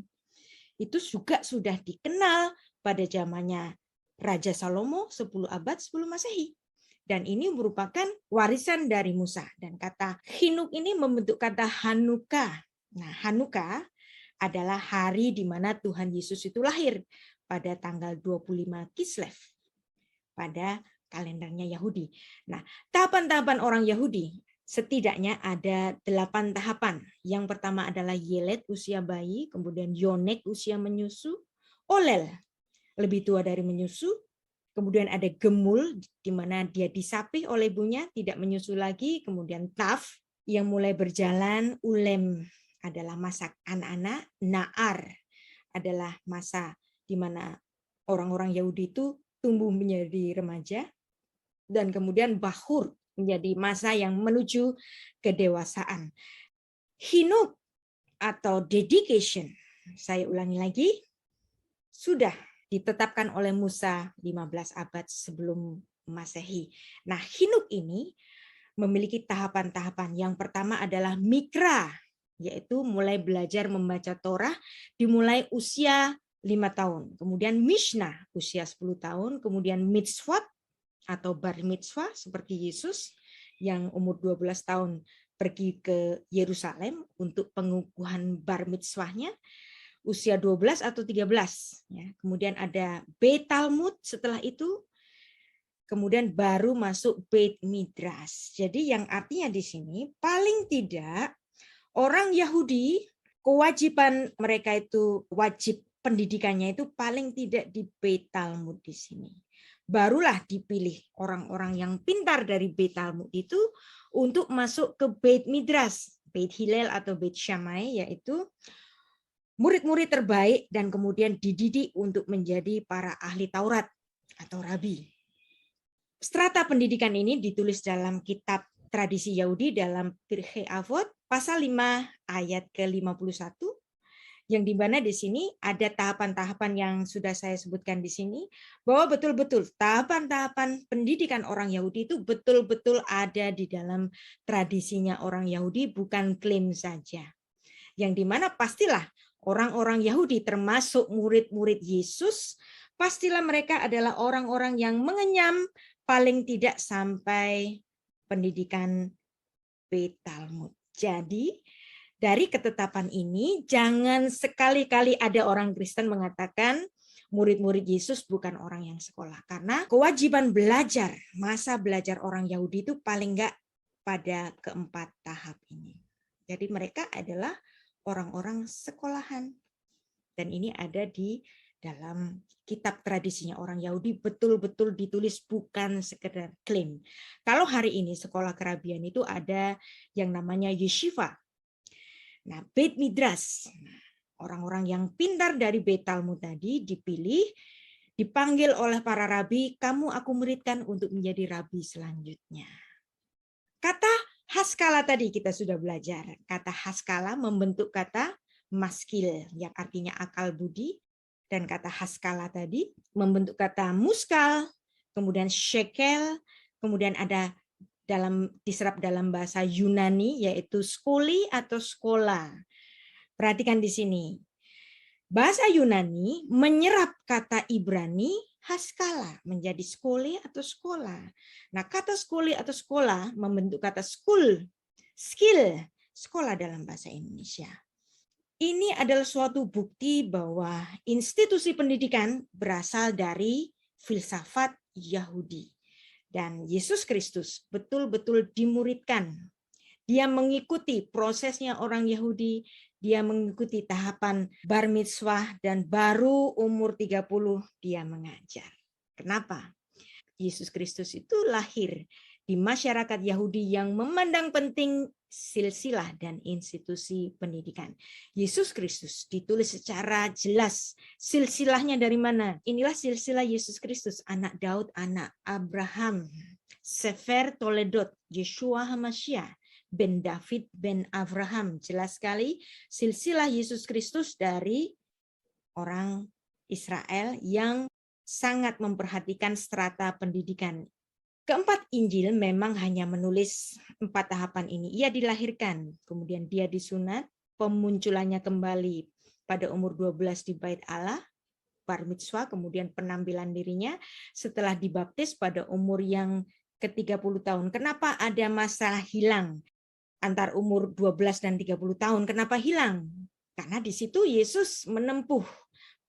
itu juga sudah dikenal pada zamannya Raja Salomo 10 abad sebelum Masehi. Dan ini merupakan warisan dari Musa. Dan kata hinuk ini membentuk kata Hanukkah. Nah, Hanukkah adalah hari di mana Tuhan Yesus itu lahir pada tanggal 25 Kislev pada kalendernya Yahudi. Nah, tahapan-tahapan orang Yahudi setidaknya ada 8 tahapan. Yang pertama adalah Yelet, usia bayi, kemudian Yonek, usia menyusu, Olel, lebih tua dari menyusu, kemudian ada Gemul, di mana dia disapih oleh ibunya, tidak menyusu lagi, kemudian Taf, yang mulai berjalan, Ulem adalah masa anak-anak, Naar adalah masa di mana orang-orang Yahudi itu tumbuh menjadi remaja, dan kemudian Bahur menjadi masa yang menuju kedewasaan. Hinuk atau dedication, saya ulangi lagi, sudah ditetapkan oleh Musa 15 abad sebelum Masehi. Nah, Hinuk ini memiliki tahapan-tahapan. Yang pertama adalah Mikra, yaitu mulai belajar membaca Torah dimulai usia 5 tahun. Kemudian Mishnah usia 10 tahun, kemudian Mitzvot atau bar mitzvah seperti Yesus yang umur 12 tahun pergi ke Yerusalem untuk pengukuhan bar mitzvahnya usia 12 atau 13 ya. Kemudian ada Beit Talmud setelah itu, kemudian baru masuk Beit Midrash. Jadi yang artinya di sini paling tidak orang Yahudi kewajiban mereka itu wajib pendidikannya itu paling tidak di Beit Talmud di sini. Barulah dipilih orang-orang yang pintar dari Beit Talmud itu untuk masuk ke Beit Midrash, Beit Hillel atau Beit Shammai, yaitu murid-murid terbaik dan kemudian dididik untuk menjadi para ahli Taurat atau rabi. Strata pendidikan ini ditulis dalam kitab tradisi Yahudi dalam Pirkei Avot pasal 5 ayat ke-51, yang di mana di sini ada tahapan-tahapan yang sudah saya sebutkan di sini, bahwa betul-betul tahapan-tahapan pendidikan orang Yahudi itu betul-betul ada di dalam tradisinya orang Yahudi, bukan klaim saja. Yang di mana pastilah orang-orang Yahudi termasuk murid-murid Yesus, pastilah mereka adalah orang-orang yang mengenyam paling tidak sampai pendidikan Beit Talmud. Jadi dari ketetapan ini, jangan sekali-kali ada orang Kristen mengatakan murid-murid Yesus bukan orang yang sekolah. Karena kewajiban belajar, masa belajar orang Yahudi itu paling enggak pada keempat tahap ini. Jadi mereka adalah orang-orang sekolahan. Dan ini ada di dalam kitab tradisinya orang Yahudi, betul-betul ditulis, bukan sekedar klaim. Kalau hari ini sekolah kerabian itu ada yang namanya yeshiva. Nah, Beit Midrash, orang-orang yang pintar dari Beit Talmud tadi dipilih, dipanggil oleh para rabi, kamu aku muridkan untuk menjadi rabi selanjutnya. Kata haskala tadi kita sudah belajar. Kata haskala membentuk kata maskil yang artinya akal budi, dan kata haskala tadi membentuk kata muskal, kemudian shekel, kemudian ada diserap dalam bahasa Yunani yaitu skoli atau sekolah. Perhatikan di sini. Bahasa Yunani menyerap kata Ibrani haskala menjadi skoli atau sekolah. Nah, kata skoli atau sekolah membentuk kata school, skill, sekolah dalam bahasa Indonesia. Ini adalah suatu bukti bahwa institusi pendidikan berasal dari filsafat Yahudi. Dan Yesus Kristus betul-betul dimuridkan. Dia mengikuti prosesnya orang Yahudi, dia mengikuti tahapan bar mitzvah, dan baru umur 30 dia mengajar. Kenapa? Yesus Kristus itu lahir di masyarakat Yahudi yang memandang penting silsilah dan institusi pendidikan. Yesus Kristus ditulis secara jelas. Silsilahnya dari mana? Inilah silsilah Yesus Kristus, anak Daud, anak Abraham. Sefer Toledot, Yeshua HaMashiach, ben David, ben Abraham. Jelas sekali silsilah Yesus Kristus dari orang Israel yang sangat memperhatikan strata pendidikan. Keempat Injil memang hanya menulis 4 tahapan ini. Ia dilahirkan, kemudian dia disunat, pemunculannya kembali pada umur 12 di Bait Allah, bar mitzvah, kemudian penampilan dirinya setelah dibaptis pada umur yang ke-30 tahun. Kenapa ada masalah hilang antar umur 12 dan 30 tahun? Kenapa hilang? Karena di situ Yesus menempuh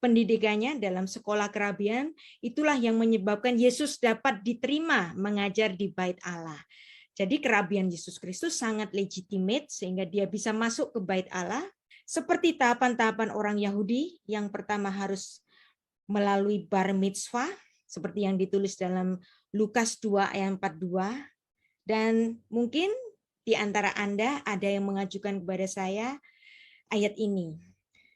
pendidikannya dalam sekolah kerabian, itulah yang menyebabkan Yesus dapat diterima mengajar di Bait Allah. Jadi kerabian Yesus Kristus sangat legitimate sehingga dia bisa masuk ke bait Allah. Seperti tahapan-tahapan orang Yahudi, yang pertama harus melalui bar mitzvah, seperti yang ditulis dalam Lukas 2 ayat 42. Dan mungkin di antara Anda ada yang mengajukan kepada saya ayat ini.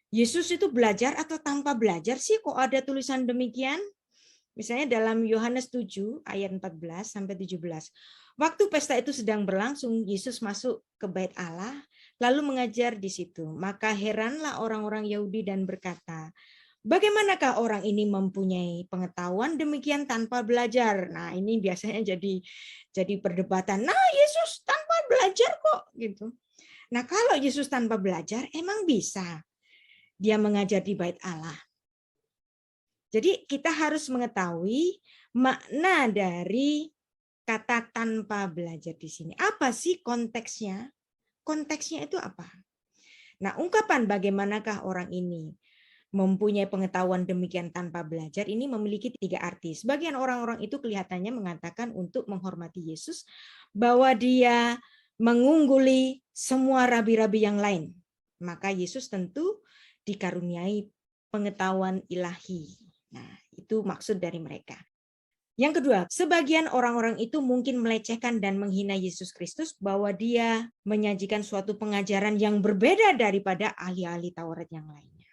Yesus itu belajar atau tanpa belajar sih kok ada tulisan demikian? Misalnya dalam Yohanes 7 ayat 14 sampai 17. Waktu pesta itu sedang berlangsung, Yesus masuk ke bait Allah lalu mengajar di situ. Maka heranlah orang-orang Yahudi dan berkata, bagaimanakah orang ini mempunyai pengetahuan demikian tanpa belajar? Nah, ini biasanya jadi perdebatan. Nah, Yesus tanpa belajar kok gitu. Nah, kalau Yesus tanpa belajar emang bisa dia mengajar di bait Allah. Jadi kita harus mengetahui makna dari kata tanpa belajar di sini. Apa sih konteksnya? Konteksnya itu apa? Nah, ungkapan bagaimanakah orang ini mempunyai pengetahuan demikian tanpa belajar ini memiliki 3 arti. Sebagian orang-orang itu kelihatannya mengatakan untuk menghormati Yesus bahwa dia mengungguli semua rabi-rabi yang lain. Maka Yesus tentu dikaruniai pengetahuan ilahi. Nah, itu maksud dari mereka. Yang kedua, sebagian orang-orang itu mungkin melecehkan dan menghina Yesus Kristus bahwa dia menyajikan suatu pengajaran yang berbeda daripada ahli-ahli Taurat yang lainnya.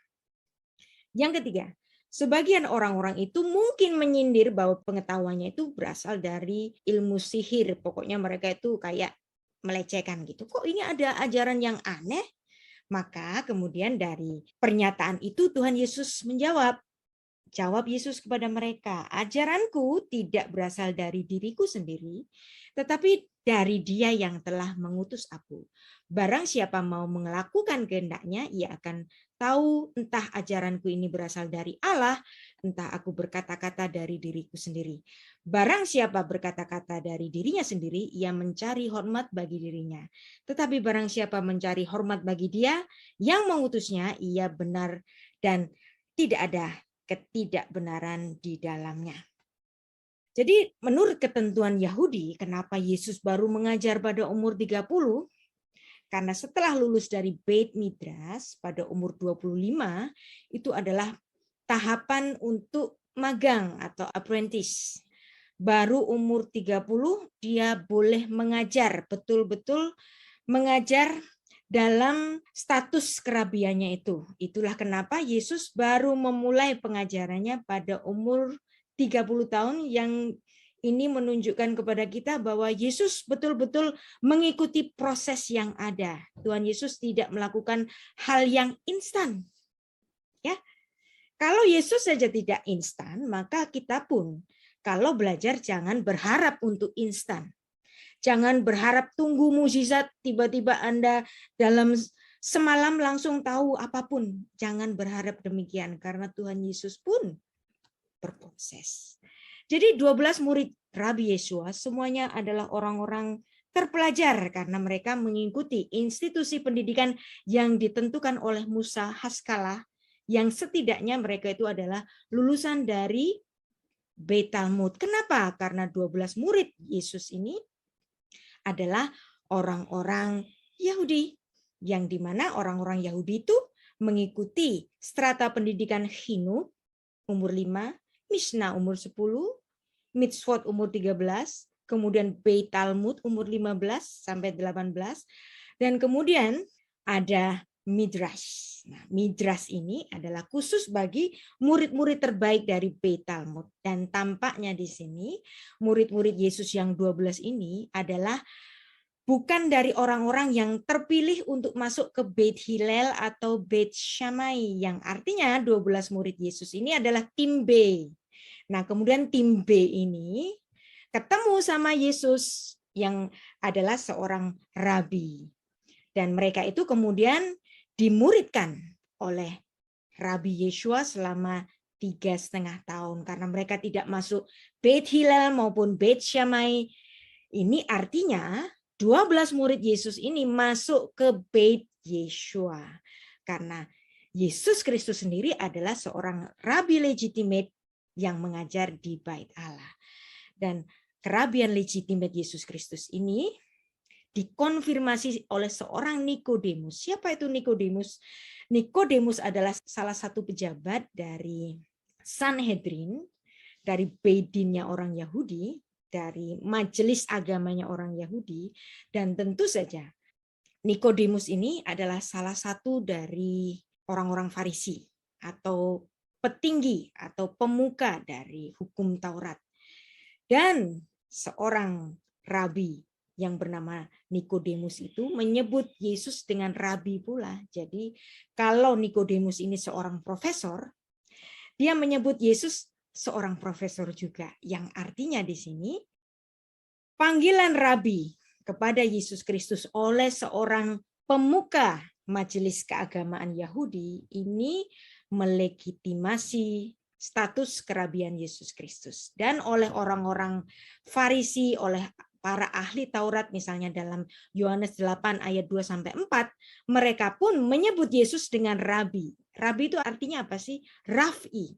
Yang ketiga, sebagian orang-orang itu mungkin menyindir bahwa pengetahuannya itu berasal dari ilmu sihir. Pokoknya mereka itu kayak melecehkan gitu. Kok ini ada ajaran yang aneh? Maka kemudian dari pernyataan itu Tuhan Yesus menjawab. Jawab Yesus kepada mereka, ajaranku tidak berasal dari diriku sendiri, tetapi dari Dia yang telah mengutus aku. Barang siapa mau melakukan kehendaknya, ia akan tahu entah ajaranku ini berasal dari Allah, entah aku berkata-kata dari diriku sendiri. Barang siapa berkata-kata dari dirinya sendiri, ia mencari hormat bagi dirinya. Tetapi barang siapa mencari hormat bagi Dia yang mengutusnya, ia benar dan tidak ada ketidakbenaran di dalamnya. Jadi menurut ketentuan Yahudi, kenapa Yesus baru mengajar pada umur 30? Karena setelah lulus dari Beit Midrash pada umur 25, itu adalah tahapan untuk magang atau apprentice. Baru umur 30 dia boleh mengajar, betul-betul mengajar dalam status kerabiannya itu. Itulah kenapa Yesus baru memulai pengajarannya pada umur 30 tahun, yang ini menunjukkan kepada kita bahwa Yesus betul-betul mengikuti proses yang ada. Tuhan Yesus tidak melakukan hal yang instan. Ya. Kalau Yesus saja tidak instan, maka kita pun kalau belajar jangan berharap untuk instan. Jangan berharap tunggu mukjizat, tiba-tiba Anda dalam semalam langsung tahu apapun. Jangan berharap demikian, karena Tuhan Yesus pun berproses. Jadi 12 murid Rabi Yesua semuanya adalah orang-orang terpelajar karena mereka mengikuti institusi pendidikan yang ditentukan oleh Musa Haskalah, yang setidaknya mereka itu adalah lulusan dari Beit Talmud. Kenapa? Karena 12 murid Yesus ini adalah orang-orang Yahudi, yang dimana orang-orang Yahudi itu mengikuti strata pendidikan Chinuch umur 5, Mishnah umur 10, Mitzvot umur 13, kemudian Beit Talmud umur 15 sampai 18, dan kemudian ada Midrash. Nah, Midrash ini adalah khusus bagi murid-murid terbaik dari Beit Talmud. Dan tampaknya di sini murid-murid Yesus yang 12 ini adalah bukan dari orang-orang yang terpilih untuk masuk ke Beit Hillel atau Beit Shammai, yang artinya 12 murid Yesus ini adalah tim B. Nah, kemudian tim B ini ketemu sama Yesus yang adalah seorang rabi. Dan mereka itu kemudian dimuridkan oleh Rabi Yeshua selama 3,5 tahun. Karena mereka tidak masuk Beit Hillel maupun Beit Shammai. Ini artinya 12 murid Yesus ini masuk ke Beit Yeshua. Karena Yesus Kristus sendiri adalah seorang rabi legitimate yang mengajar di Bait Allah. Dan kerabian legitimate Yesus Kristus ini dikonfirmasi oleh seorang Nikodemus. Siapa itu Nikodemus? Nikodemus adalah salah satu pejabat dari Sanhedrin, dari Beidinnya orang Yahudi, dari majelis agamanya orang Yahudi, dan tentu saja Nikodemus ini adalah salah satu dari orang-orang Farisi atau petinggi atau pemuka dari hukum Taurat. Dan seorang rabi yang bernama Nikodemus itu menyebut Yesus dengan rabi pula. Jadi kalau Nikodemus ini seorang profesor, dia menyebut Yesus seorang profesor juga. Yang artinya di sini panggilan rabi kepada Yesus Kristus oleh seorang pemuka majelis keagamaan Yahudi ini melegitimasi status kerabian Yesus Kristus. Dan oleh orang-orang Farisi, oleh para ahli Taurat misalnya dalam Yohanes 8 ayat 2-4, mereka pun menyebut Yesus dengan rabi. Rabi itu artinya apa sih? Rafi.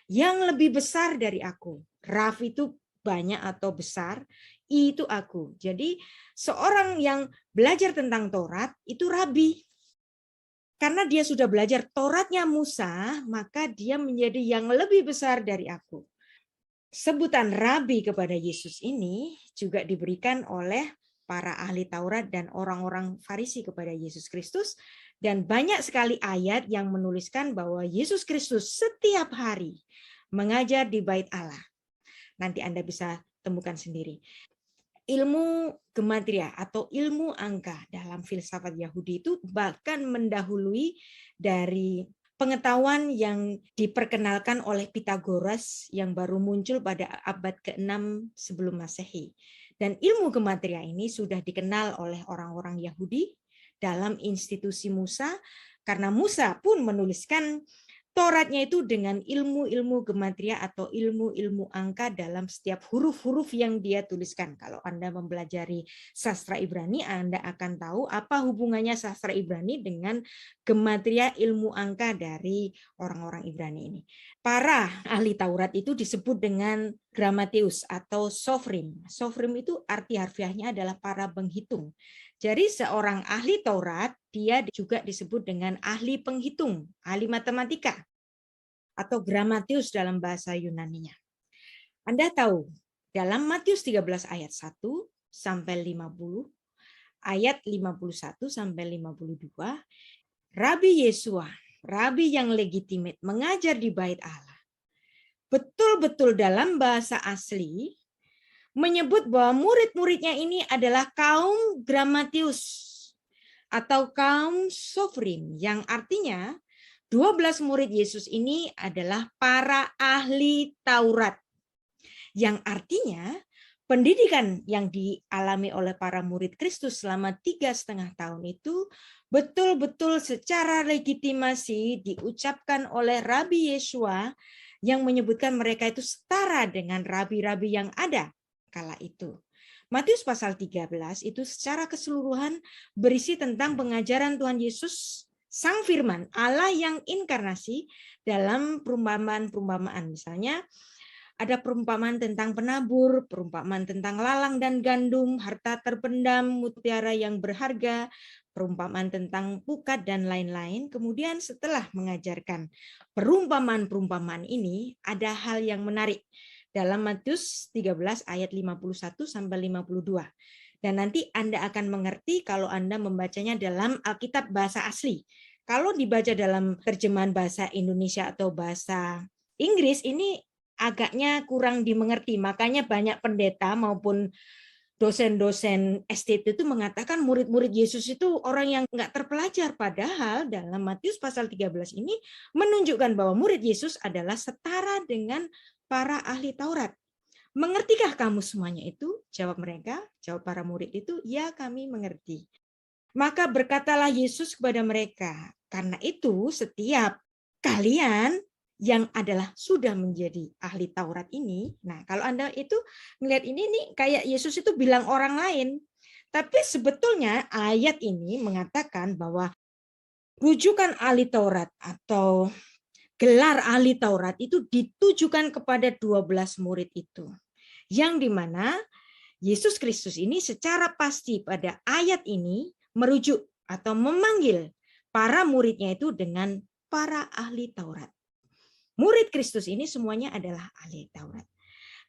Yang lebih besar dari aku. Raf itu banyak atau besar, I itu aku. Jadi seorang yang belajar tentang Taurat itu rabi. Karena dia sudah belajar Tauratnya Musa, maka dia menjadi yang lebih besar dari aku. Sebutan rabi kepada Yesus ini juga diberikan oleh para ahli Taurat dan orang-orang Farisi kepada Yesus Kristus. Dan banyak sekali ayat yang menuliskan bahwa Yesus Kristus setiap hari mengajar di Bait Allah. Nanti Anda bisa temukan sendiri. Ilmu gematria atau ilmu angka dalam filsafat Yahudi itu bahkan mendahului dari pengetahuan yang diperkenalkan oleh Pythagoras yang baru muncul pada abad ke-6 sebelum Masehi. Dan ilmu gematria ini sudah dikenal oleh orang-orang Yahudi dalam institusi Musa, karena Musa pun menuliskan Tauratnya itu dengan ilmu-ilmu gematria atau ilmu-ilmu angka dalam setiap huruf-huruf yang dia tuliskan. Kalau Anda mempelajari sastra Ibrani, Anda akan tahu apa hubungannya sastra Ibrani dengan gematria ilmu angka dari orang-orang Ibrani ini. Para ahli Taurat itu disebut dengan grammateus atau sofrim. Sofrim itu arti harfiahnya adalah para penghitung. Jadi seorang ahli Taurat, dia juga disebut dengan ahli penghitung, ahli matematika, atau grammateus dalam bahasa Yunaninya. Anda tahu, dalam Matius 13 ayat 1 sampai 50, ayat 51 sampai 52, Rabi Yesua, rabi yang legitimate, mengajar di Bait Allah. Betul-betul dalam bahasa asli, menyebut bahwa murid-muridnya ini adalah kaum grammateus atau kaum sofrim, yang artinya 12 murid Yesus ini adalah para ahli Taurat. Yang artinya pendidikan yang dialami oleh para murid Kristus selama 3,5 tahun itu betul-betul secara legitimasi diucapkan oleh Rabi Yesua yang menyebutkan mereka itu setara dengan rabi-rabi yang ada kala itu. Matius pasal 13 itu secara keseluruhan berisi tentang pengajaran Tuhan Yesus, Sang Firman, Allah yang inkarnasi dalam perumpamaan-perumpamaan. Misalnya ada perumpamaan tentang penabur, perumpamaan tentang lalang dan gandum, harta terpendam, mutiara yang berharga, perumpamaan tentang pukat dan lain-lain. Kemudian setelah mengajarkan perumpamaan-perumpamaan ini, ada hal yang menarik dalam Matius 13 ayat 51 sampai 52. Dan nanti Anda akan mengerti kalau Anda membacanya dalam Alkitab bahasa asli. Kalau dibaca dalam terjemahan bahasa Indonesia atau bahasa Inggris, ini agaknya kurang dimengerti. Makanya banyak pendeta maupun dosen-dosen STT itu mengatakan murid-murid Yesus itu orang yang nggak terpelajar. Padahal dalam Matius pasal 13 ini menunjukkan bahwa murid Yesus adalah setara dengan para ahli Taurat. Mengertikah kamu semuanya itu? Jawab mereka, jawab para murid itu, ya kami mengerti. Maka berkatalah Yesus kepada mereka, karena itu setiap kalian yang adalah sudah menjadi ahli Taurat ini, nah kalau Anda itu melihat ini nih kayak Yesus itu bilang orang lain, tapi sebetulnya ayat ini mengatakan bahwa rujukan ahli Taurat atau gelar ahli Taurat itu ditujukan kepada 12 murid itu. yang dimana Yesus Kristus ini secara pasti pada ayat ini merujuk atau memanggil para muridnya itu dengan para ahli Taurat. Murid Kristus ini semuanya adalah ahli Taurat.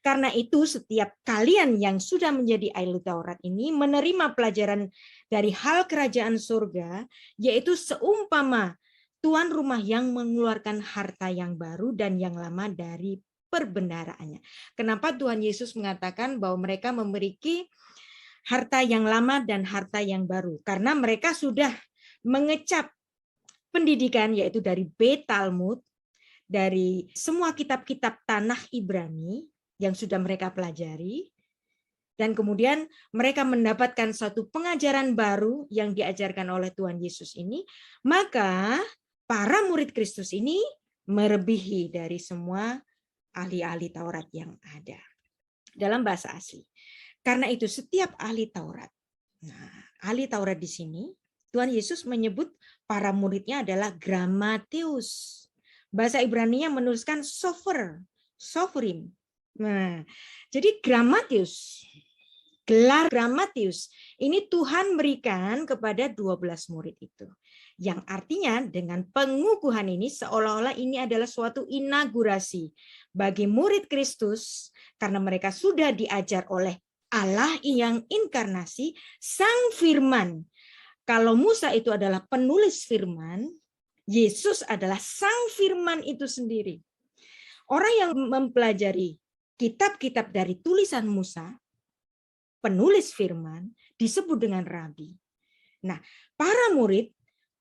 Karena itu setiap kalian yang sudah menjadi ahli Taurat ini menerima pelajaran dari hal kerajaan surga, yaitu seumpama tuan rumah yang mengeluarkan harta yang baru dan yang lama dari perbendaharaannya. Kenapa Tuhan Yesus mengatakan bahwa mereka memiliki harta yang lama dan harta yang baru? Karena mereka sudah mengecap pendidikan, yaitu dari Beit Talmud, dari semua kitab-kitab tanah Ibrani yang sudah mereka pelajari, dan kemudian mereka mendapatkan satu pengajaran baru yang diajarkan oleh Tuhan Yesus ini, maka para murid Kristus ini melebihi dari semua ahli-ahli Taurat yang ada dalam bahasa asli. Karena itu setiap ahli Taurat, ahli Taurat di sini Tuhan Yesus menyebut para muridnya adalah grammateus. Bahasa Ibrani-nya menuliskan soferim. Nah, jadi grammateus, gelar grammateus ini Tuhan berikan kepada 12 murid itu. Yang artinya dengan pengukuhan ini seolah-olah ini adalah suatu inaugurasi bagi murid Kristus karena mereka sudah diajar oleh Allah yang inkarnasi, Sang Firman. Kalau Musa itu adalah penulis firman, Yesus adalah Sang Firman itu sendiri. Orang yang mempelajari kitab-kitab dari tulisan Musa, penulis firman, disebut dengan rabi. Nah, para murid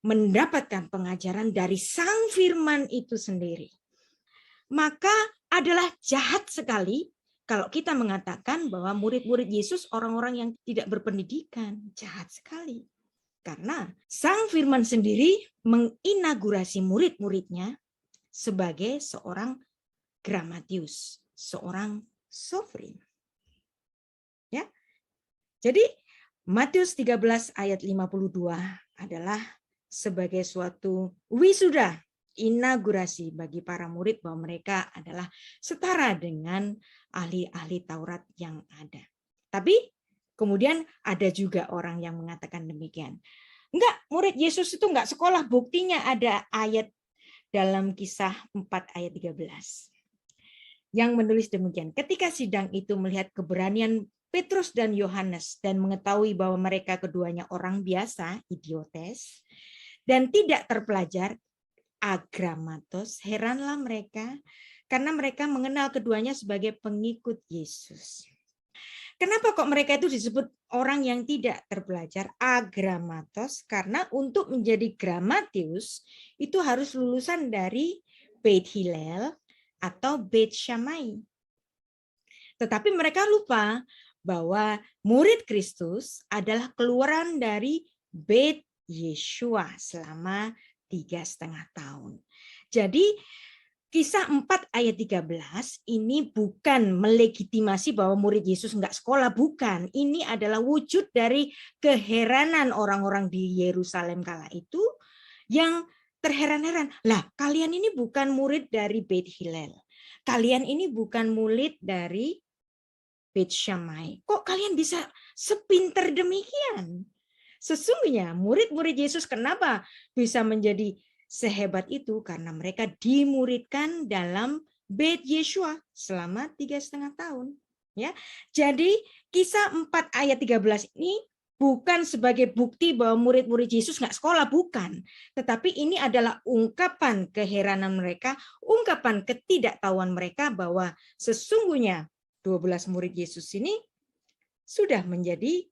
mendapatkan pengajaran dari Sang Firman itu sendiri. Maka adalah jahat sekali kalau kita mengatakan bahwa murid-murid Yesus orang-orang yang tidak berpendidikan. Jahat sekali. Karena Sang Firman sendiri menginaugurasi murid-muridnya sebagai seorang grammateus, seorang sovereign. Ya. Jadi Matius 13 ayat 52 adalah sebagai suatu wisuda, inaugurasi bagi para murid bahwa mereka adalah setara dengan ahli-ahli Taurat yang ada. Tapi kemudian ada juga orang yang mengatakan demikian. Enggak, murid Yesus itu enggak sekolah. Buktinya ada ayat dalam Kisah 4 ayat 13. Yang menulis demikian. Ketika sidang itu melihat keberanian Petrus dan Yohanes dan mengetahui bahwa mereka keduanya orang biasa, idiotes, dan tidak terpelajar, agramatos, heranlah mereka karena mereka mengenal keduanya sebagai pengikut Yesus. Kenapa kok mereka itu disebut orang yang tidak terpelajar, agramatos? Karena untuk menjadi grammateus itu harus lulusan dari Beit Hillel atau Beit Shammai. Tetapi mereka lupa bahwa murid Kristus adalah keluaran dari Beit Yeshua selama 3,5 tahun. Jadi Kisah 4 ayat 13 ini bukan melegitimasi bahwa murid Yesus enggak sekolah, bukan. Ini adalah wujud dari keheranan orang-orang di Yerusalem kala itu yang terheran-heran. Lah, kalian ini bukan murid dari Beit Hillel. Kalian ini bukan murid dari Beit Shammai. Kok kalian bisa sepinter demikian? Sesungguhnya murid-murid Yesus kenapa bisa menjadi sehebat itu? Karena mereka dimuridkan dalam Beit Yeshua selama 3,5 tahun. Ya, jadi Kisah 4 ayat 13 ini bukan sebagai bukti bahwa murid-murid Yesus nggak sekolah, bukan. Tetapi ini adalah ungkapan keheranan mereka, ungkapan ketidaktahuan mereka bahwa sesungguhnya 12 murid Yesus ini sudah menjadi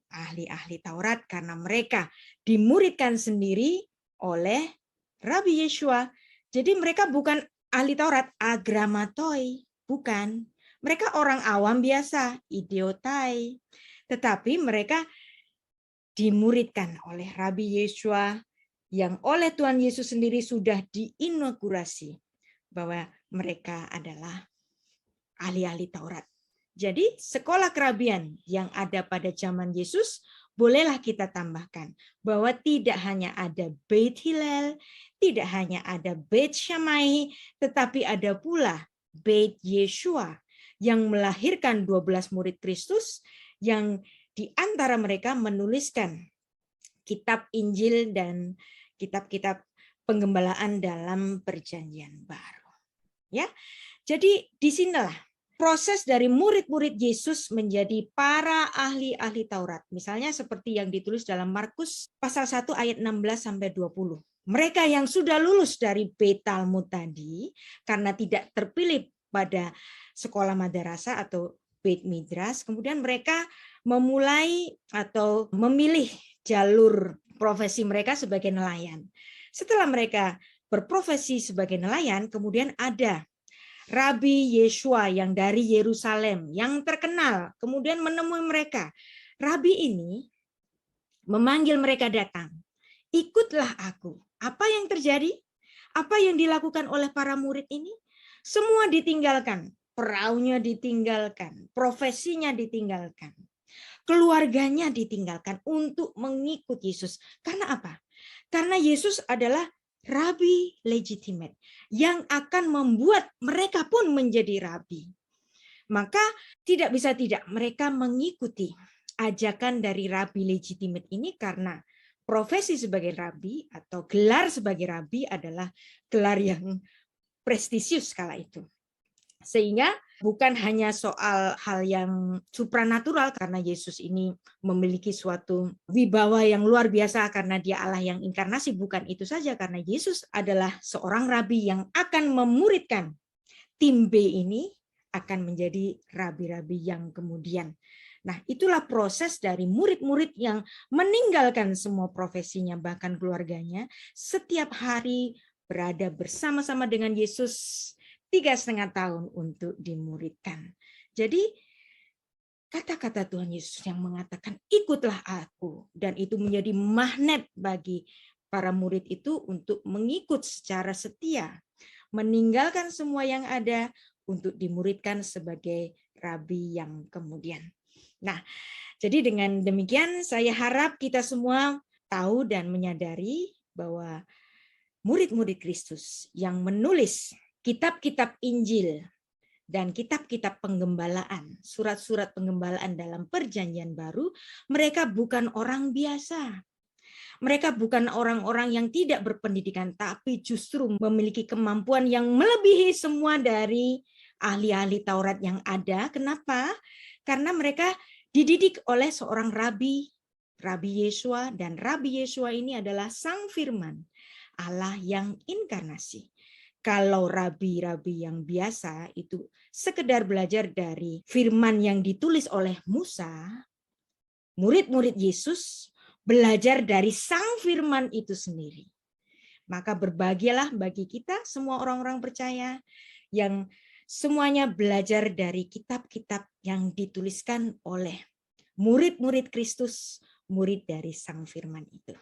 ahli-ahli Taurat karena mereka dimuridkan sendiri oleh Rabi Yeshua. Jadi mereka bukan ahli Taurat, agramatoi, bukan. Mereka orang awam biasa, idiotai. Tetapi mereka dimuridkan oleh Rabi Yeshua yang oleh Tuhan Yesus sendiri sudah diinaugurasi bahwa mereka adalah ahli-ahli Taurat. Jadi sekolah kerabian yang ada pada zaman Yesus, bolehlah kita tambahkan bahwa tidak hanya ada Beit Hillel, tidak hanya ada Beit Shammai, tetapi ada pula Beit Yeshua, yang melahirkan 12 murid Kristus, yang di antara mereka menuliskan kitab Injil dan kitab-kitab penggembalaan dalam Perjanjian Baru. Ya, jadi disinilah proses dari murid-murid Yesus menjadi para ahli-ahli Taurat. Misalnya seperti yang ditulis dalam Markus pasal 1 ayat 16 sampai 20. Mereka yang sudah lulus dari Beit Talmud tadi karena tidak terpilih pada sekolah madrasah atau Beit Midras, kemudian mereka memulai atau memilih jalur profesi mereka sebagai nelayan. Setelah mereka berprofesi sebagai nelayan, kemudian ada Rabi Yeshua yang dari Yerusalem, yang terkenal, kemudian menemui mereka. Rabi ini memanggil mereka datang. Ikutlah aku. Apa yang terjadi? Apa yang dilakukan oleh para murid ini? Semua ditinggalkan. Peraunya ditinggalkan. Profesinya ditinggalkan. Keluarganya ditinggalkan untuk mengikut Yesus. Karena apa? Karena Yesus adalah rabi legitimate yang akan membuat mereka pun menjadi rabi. Maka tidak bisa tidak mereka mengikuti ajakan dari rabi legitimate ini karena profesi sebagai rabi atau gelar sebagai rabi adalah gelar yang prestisius kala itu. Sehingga bukan hanya soal hal yang supranatural karena Yesus ini memiliki suatu wibawa yang luar biasa karena dia Allah yang inkarnasi, bukan itu saja, karena Yesus adalah seorang rabi yang akan memuridkan tim B ini akan menjadi rabi-rabi yang kemudian. Nah, itulah proses dari murid-murid yang meninggalkan semua profesinya bahkan keluarganya, setiap hari berada bersama-sama dengan Yesus 3,5 tahun untuk dimuridkan. Jadi kata-kata Tuhan Yesus yang mengatakan ikutlah aku, dan itu menjadi magnet bagi para murid itu untuk mengikut secara setia, meninggalkan semua yang ada untuk dimuridkan sebagai rabi yang kemudian. Nah, jadi dengan demikian saya harap kita semua tahu dan menyadari bahwa murid-murid Kristus yang menulis kitab-kitab Injil dan kitab-kitab penggembalaan, surat-surat penggembalaan dalam Perjanjian Baru, mereka bukan orang biasa. Mereka bukan orang-orang yang tidak berpendidikan, tapi justru memiliki kemampuan yang melebihi semua dari ahli-ahli Taurat yang ada. Kenapa? Karena mereka dididik oleh seorang rabi, Rabi Yeshua, dan Rabi Yeshua ini adalah Sang Firman, Allah yang inkarnasi. Kalau rabi-rabi yang biasa itu sekedar belajar dari firman yang ditulis oleh Musa, murid-murid Yesus belajar dari Sang Firman itu sendiri. Maka berbahagialah bagi kita semua orang-orang percaya yang semuanya belajar dari kitab-kitab yang dituliskan oleh murid-murid Kristus, murid dari Sang Firman itu.